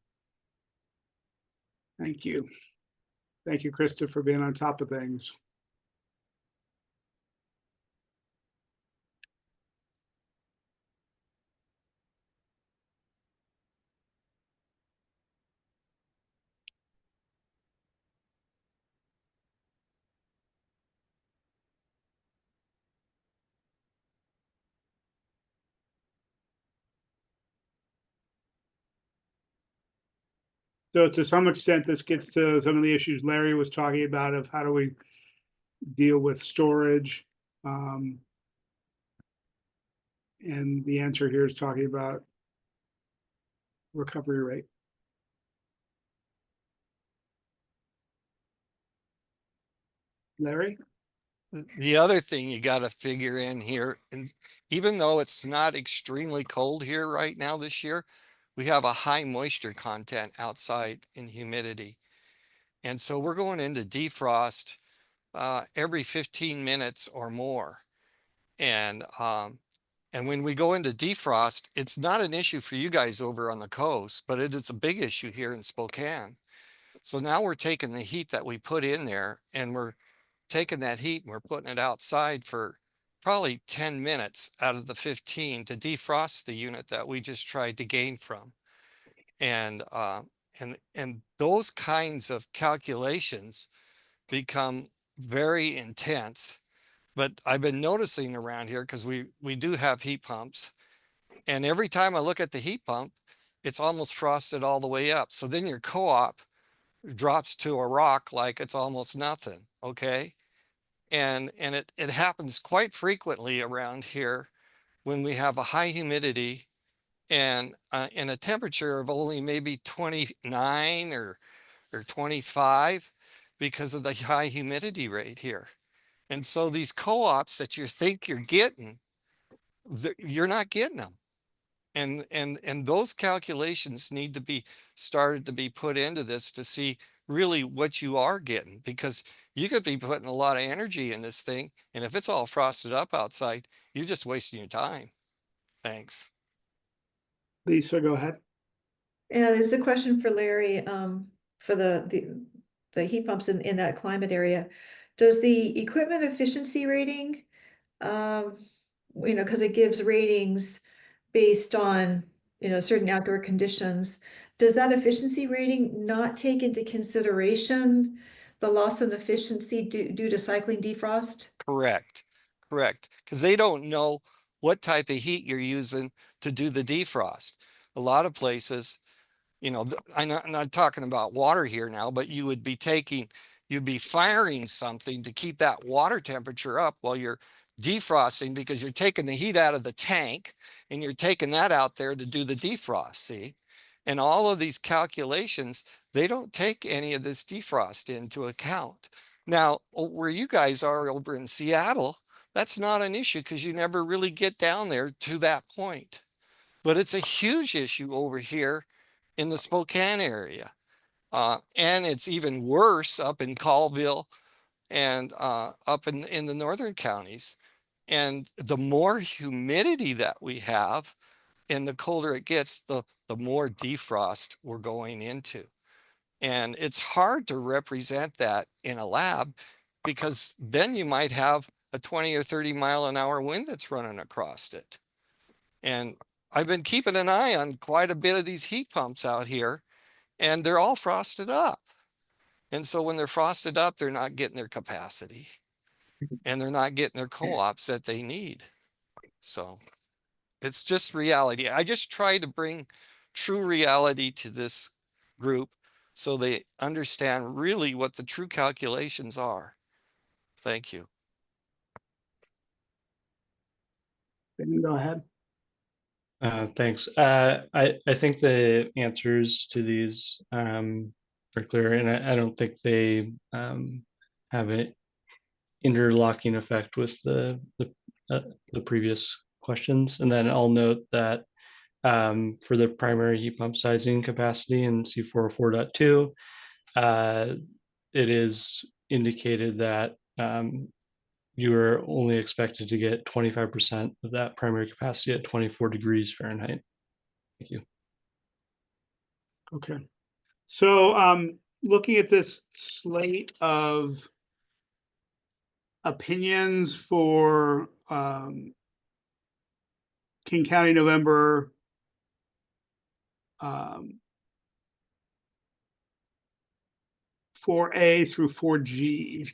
Thank you. Thank you, Krista, for being on top of things. So to some extent, this gets to some of the issues Larry was talking about of how do we deal with storage. And the answer here is talking about recovery rate. Larry? The other thing you got to figure in here, and even though it's not extremely cold here right now this year, we have a high moisture content outside in humidity. And so we're going into defrost every 15 minutes or more. And when we go into defrost, it's not an issue for you guys over on the coast, but it is a big issue here in Spokane. So now we're taking the heat that we put in there and we're taking that heat and we're putting it outside for probably 10 minutes out of the 15 to defrost the unit that we just tried to gain from. And And those kinds of calculations become very intense. But I've been noticing around here, because we do have heat pumps, and every time I look at the heat pump, it's almost frosted all the way up. So then your co-op drops to a rock like it's almost nothing, okay? And it happens quite frequently around here when we have a high humidity and in a temperature of only maybe 29 or 25 because of the high humidity rate here. And so these co-ops that you think you're getting, you're not getting them. And those calculations need to be started to be put into this to see really what you are getting, because you could be putting a lot of energy in this thing, and if it's all frosted up outside, you're just wasting your time. Thanks. Lisa, go ahead. Yeah, there's a question for Larry, for the heat pumps in that climate area. Does the equipment efficiency rating, you know, because it gives ratings based on, you know, certain outdoor conditions, does that efficiency rating not take into consideration the loss in efficiency due to cycling defrost? Correct. Because they don't know what type of heat you're using to do the defrost. A lot of places, you know, I'm not talking about water here now, but you'd be firing something to keep that water temperature up while you're defrosting, because you're taking the heat out of the tank and you're taking that out there to do the defrost, see? And all of these calculations, they don't take any of this defrost into account. Now, where you guys are over in Seattle, that's not an issue because you never really get down there to that point. But it's a huge issue over here in the Spokane area. And it's even worse up in Colville and up in the northern counties. And the more humidity that we have and the colder it gets, the more defrost we're going into. And it's hard to represent that in a lab, because then you might have a 20 or 30 mile an hour wind that's running across it. And I've been keeping an eye on quite a bit of these heat pumps out here, and they're all frosted up. And so when they're frosted up, they're not getting their capacity and they're not getting their co-ops that they need. So it's just reality. I just try to bring true reality to this group so they understand really what the true calculations are. Thank you. Go ahead. Thanks. I think the answers to these are clear, and I don't think they have an interlocking effect with the previous questions. And then I'll note that for the primary heat pump sizing capacity in C404.2, it is indicated that you are only expected to get 25% of that primary capacity at 24 degrees Fahrenheit. Thank you. Okay. So looking at this slate of opinions for King County November 4A through 4G,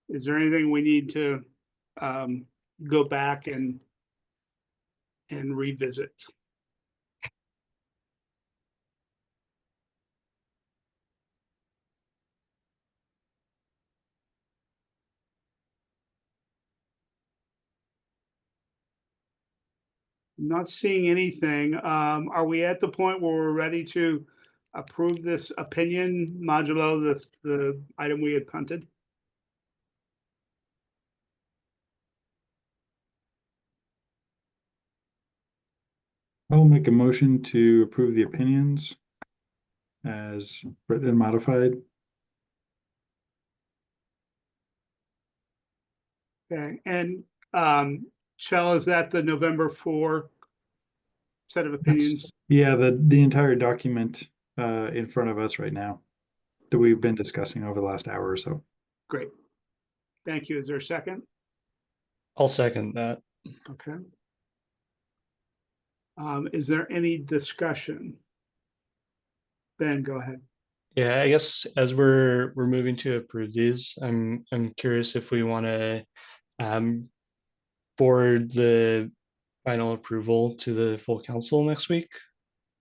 is there anything we need to go back and revisit? Not seeing anything. Are we at the point where we're ready to approve this opinion modulo the item we had punted? I'll make a motion to approve the opinions as written and modified. Okay, and Shell, is that the November 4 set of opinions? Yeah, the entire document in front of us right now that we've been discussing over the last hour or so. Great. Thank you. Is there a second? I'll second that. Okay. Is there any discussion? Ben, go ahead. Yeah, I guess as we're moving to approve these, I'm curious if we want to forward the final approval to the full council next week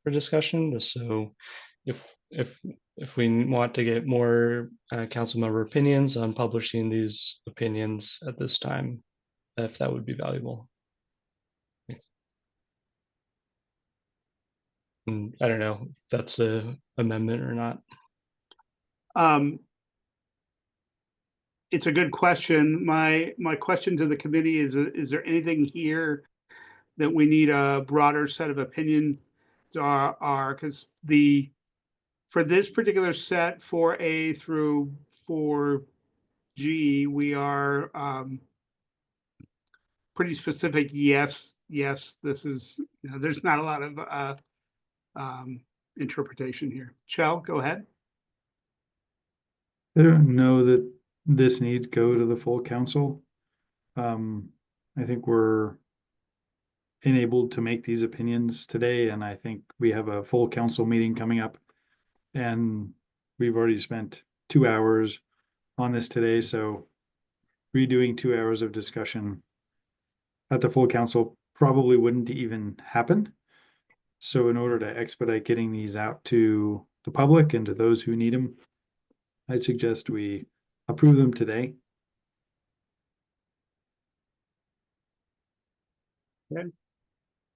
for discussion, just so if we want to get more council member opinions on publishing these opinions at this time, if that would be valuable. And I don't know if that's a amendment or not. It's a good question. My question to the committee is there anything here that we need a broader set of opinions are, because for this particular set 4A through 4G, we are pretty specific. Yes, this is, there's not a lot of interpretation here. Chell, go ahead. I don't know that this needs to go to the full council. I think we're enabled to make these opinions today, and I think we have a full council meeting coming up, and we've already spent 2 hours on this today, so redoing 2 hours of discussion at the full council probably wouldn't even happen. So in order to expedite getting these out to the public and to those who need them, I'd suggest we approve them today. Okay.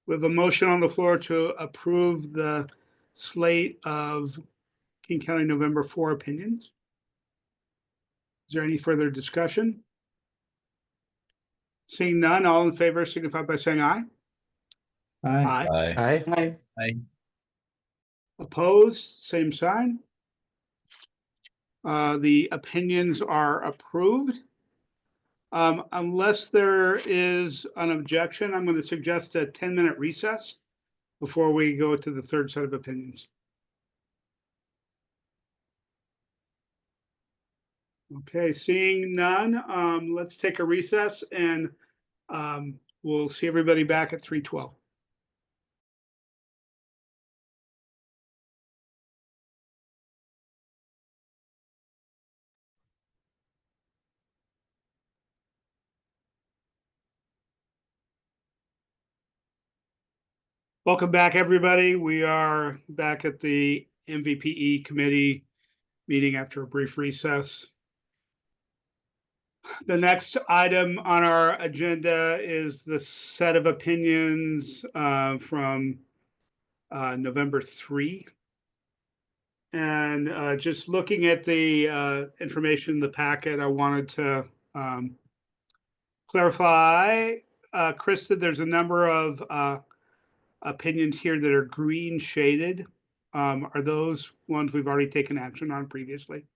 We have a motion on the floor to approve the slate of King County November 4 opinions. Is there any further discussion? Seeing none, all in favor signify by saying aye. Aye. Aye. Aye. Opposed, same sign. The opinions are approved. Unless there is an objection, I'm going to suggest a 10-minute recess before we go to the third set of opinions. Okay, seeing none, let's take a recess and we'll see everybody back at 3:12. Welcome back, everybody. We are back at the MVPE committee meeting after a brief recess. The next item on our agenda is the set of opinions from November 3. And just looking at the information in the packet, I wanted to clarify, Krista, there's a number of opinions here that are green shaded. Are those ones we've already taken action on previously?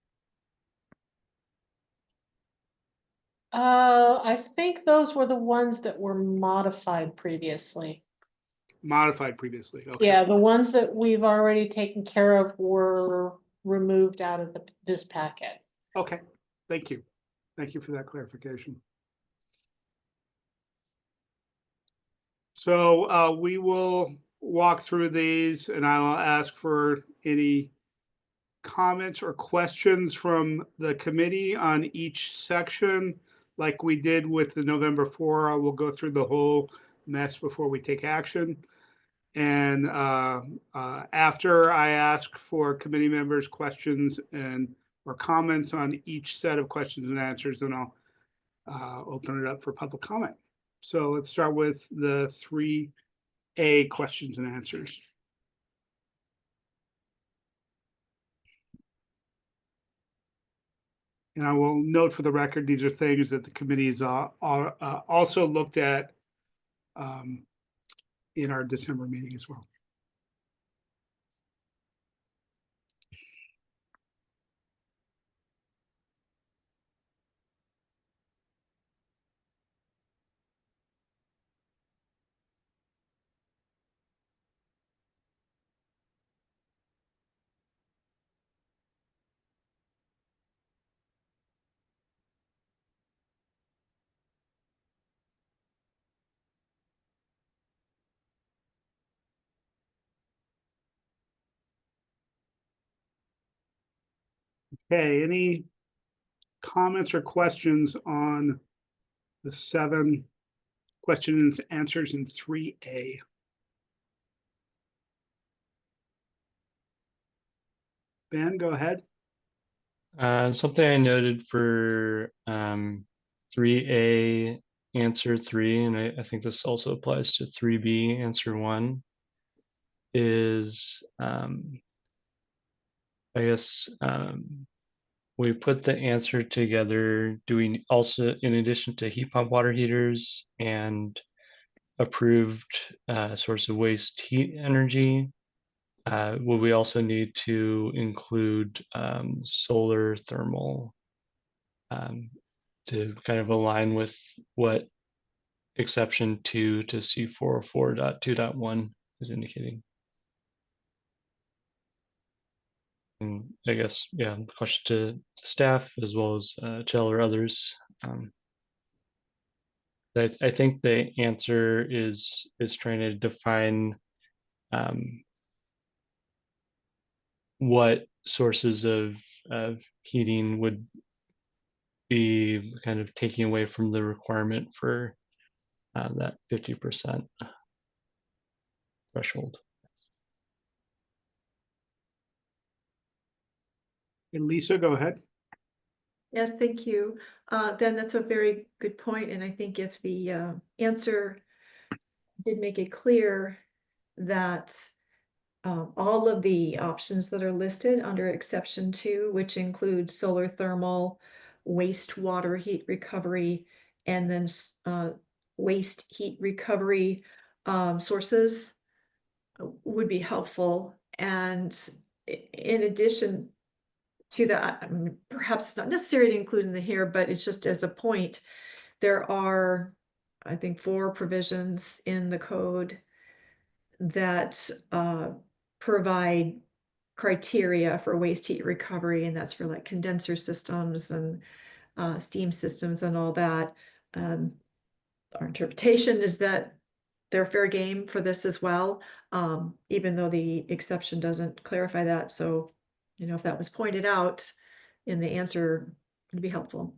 I think those were the ones that were modified previously. Modified previously, okay. Yeah, the ones that we've already taken care of were removed out of this packet. Okay, thank you. Thank you for that clarification. So we will walk through these and I will ask for any comments or questions from the committee on each section. Like we did with the November 4, I will go through the whole mess before we take action. And after I ask for committee members' questions and or comments on each set of questions and answers, then I'll open it up for public comment. So let's start with the 3A questions and answers. And I will note for the record, these are things that the committee has also looked at in our December meeting as well. Okay, any comments or questions on the 7 questions and answers in 3A? Ben, go ahead. Something I noted for 3A answer 3, and I think this also applies to 3B answer 1, is I guess we put the answer together. Do we also, in addition to heat pump water heaters and approved source of waste heat energy, will we also need to include solar thermal to kind of align with what exception 2 to C404.2.1 is indicating? And I guess, yeah, question to staff as well as Chell or others. I think the answer is trying to define what sources of heating would be kind of taking away from the requirement for that 50% threshold. And Lisa, go ahead. Yes, thank you. Ben, that's a very good point, and I think if the answer did make it clear that all of the options that are listed under exception 2, which include solar thermal, wastewater heat recovery, and then waste heat recovery sources would be helpful. And in addition to that, I mean, perhaps it's not necessary to include in the here, but it's just as a point, there are, I think, 4 provisions in the code that provide criteria for waste heat recovery, and that's for like condenser systems and steam systems and all that. Our interpretation is that they're fair game for this as well, even though the exception doesn't clarify that. So, you know, if that was pointed out in the answer, it'd be helpful.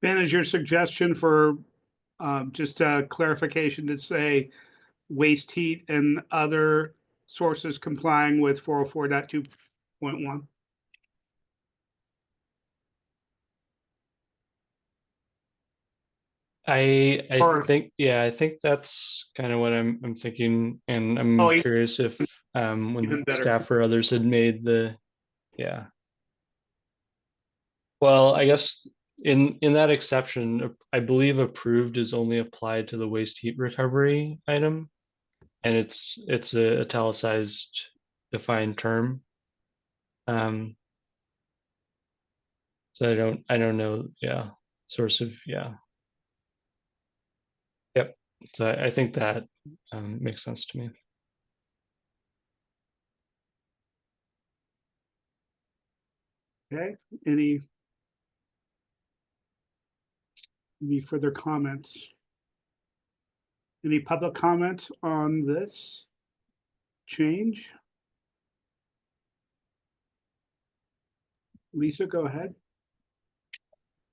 Ben, is your suggestion for just a clarification to say waste heat and other sources complying with 404.2.1? Or- think, yeah, I think that's kind of what I'm thinking, and I'm Oh, curious if even when better. staff or others had made the, yeah. Well, I guess in that exception, I believe approved is only applied to the waste heat recovery item, and it's a italicized defined term. So I don't know, yeah, source of, yeah. Yep. So I think that makes sense to me. Okay, any further comments? Any public comment on this change? Lisa, go ahead.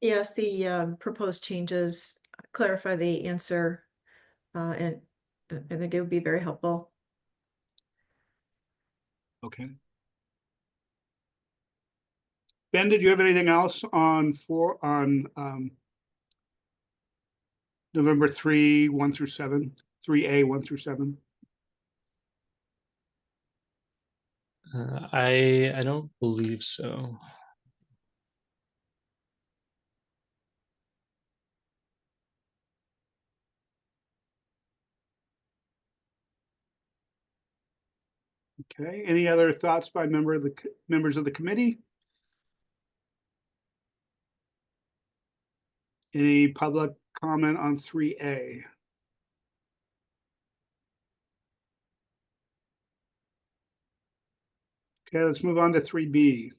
Yes, the proposed changes clarify the answer, and I think it would be very helpful. Okay. Ben, did you have anything else on November 3, 1 through 7, 3A, 1 through 7? I don't believe so. Okay, any other thoughts by members of the committee? Any public comment on 3A? Okay, let's move on to 3B.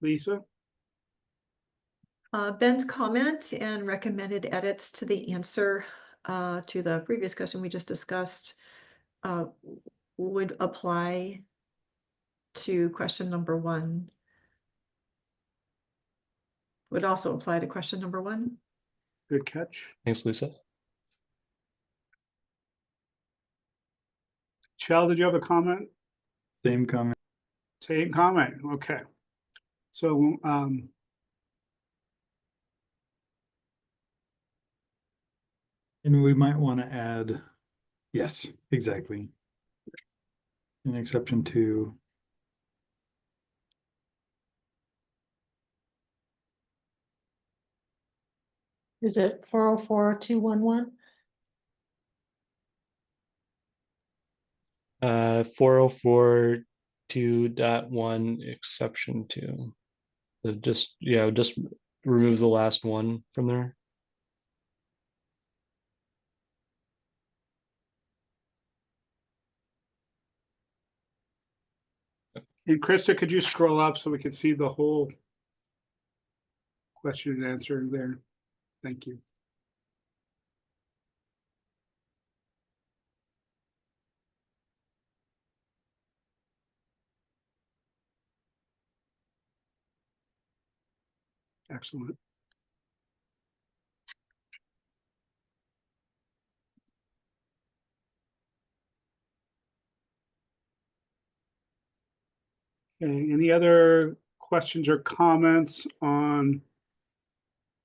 Lisa? Ben's comment and recommended edits to the answer to the previous question we just discussed would apply to question number 1. Would also apply to question number 1. Good catch. Thanks, Lisa. Chell, did you have a comment? Same comment. Same comment. Okay. So, And we might want to add, yes, exactly. An exception to. Is it 404-211? 404 2.1 exception to. So just remove the last one from there. and Krista, could you scroll up so we can see the whole question and answer there? Thank you. Excellent. Okay, any other questions or comments on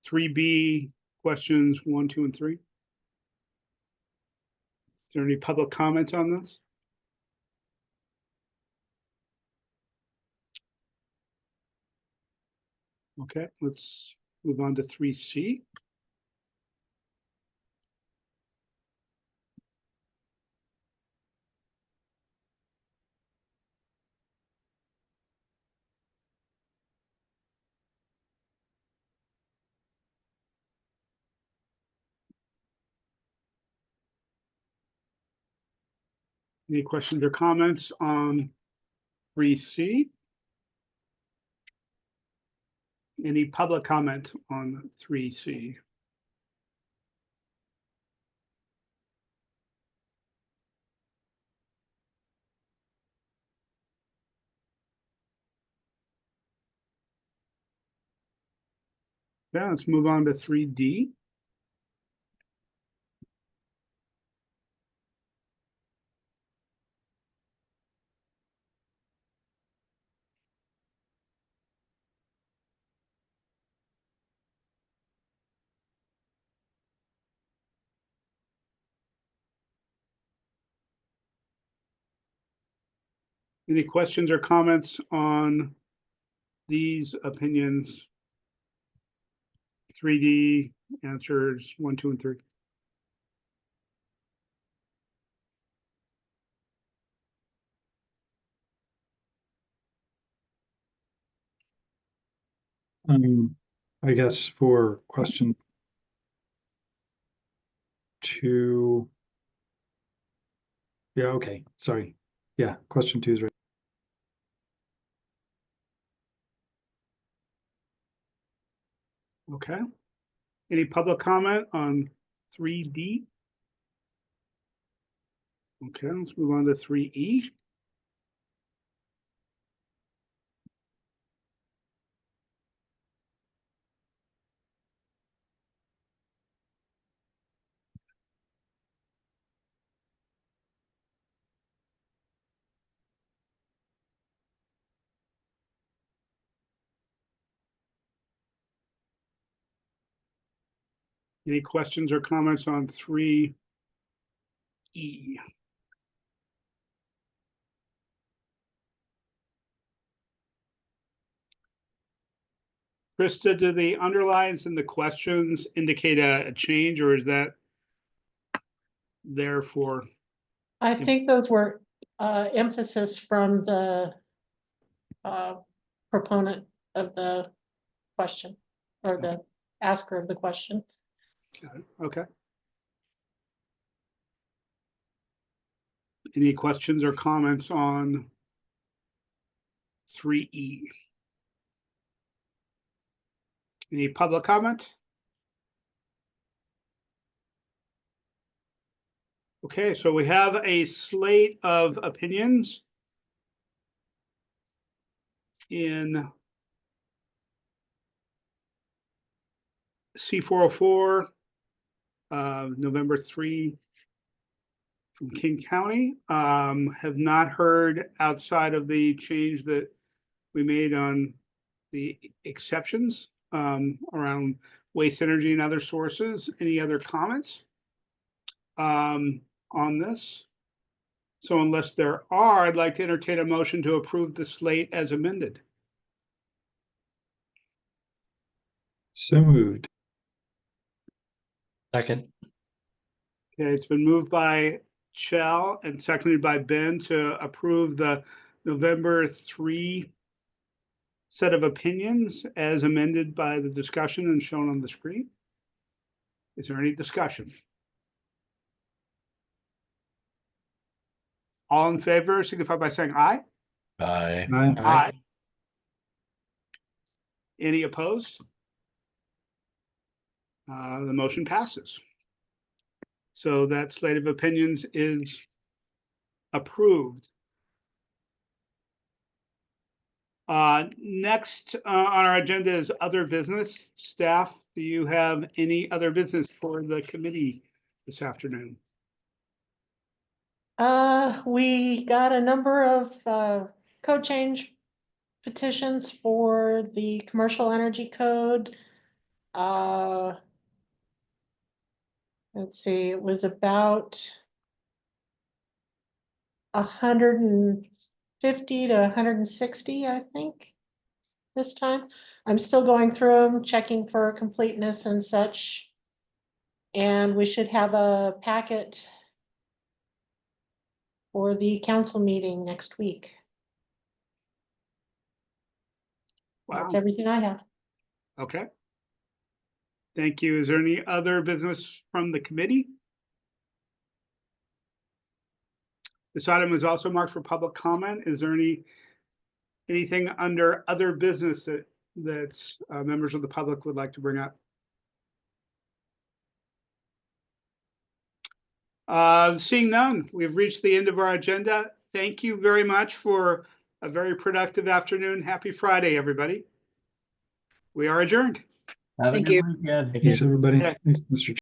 3B questions 1, 2, and 3? Is there any public comment on this? Okay, let's move on to 3C. Any questions or comments on 3C? Any public comment on 3C? Yeah, let's move on to 3D. Any questions or comments on these opinions? 3D answers 1, 2, and 3. I guess for question 2. Yeah, okay, sorry. Yeah, question 2 is right. Okay. Any public comment on 3D? Okay, let's move on to 3E. Any questions or comments on 3E? Krista, do the underlines in the questions indicate a change, or is that there for? I think those were emphasis from the proponent of the question or the asker of the question. Okay. Any questions or comments on 3E? Any public comment? Okay, so we have a slate of opinions in C404, November 3 from King County. Have not heard outside of the change that we made on the exceptions around waste energy and other sources. Any other comments on this? So unless there are, I'd like to entertain a motion to approve the slate as amended. So moved. Second. Okay, it's been moved by Chell and seconded by Ben to approve the November 3 set of opinions as amended by the discussion and shown on the screen. Is there any discussion? All in favor signify by saying aye. Aye. Aye. Aye. Any opposed? The motion passes. So that slate of opinions is approved. Next on our agenda is other business. Staff, do you have any other business for the committee this afternoon? We got a number of code change petitions for the commercial energy code. Let's see, it was about 150 to 160, I think, this time. I'm still going through them, checking for completeness and such. And we should have a packet for the council meeting next week. Wow. That's everything I have. Okay. Thank you. Is there any other business from the committee? This item is also marked for public comment. Is there anything under other business that members of the public would like to bring up? Seeing none, we've reached the end of our agenda. Thank you very much for a very productive afternoon. Happy Friday, everybody. We are adjourned. Have a Thank good you. weekend. Thank you. Thanks, everybody. Okay. Thanks, Mr.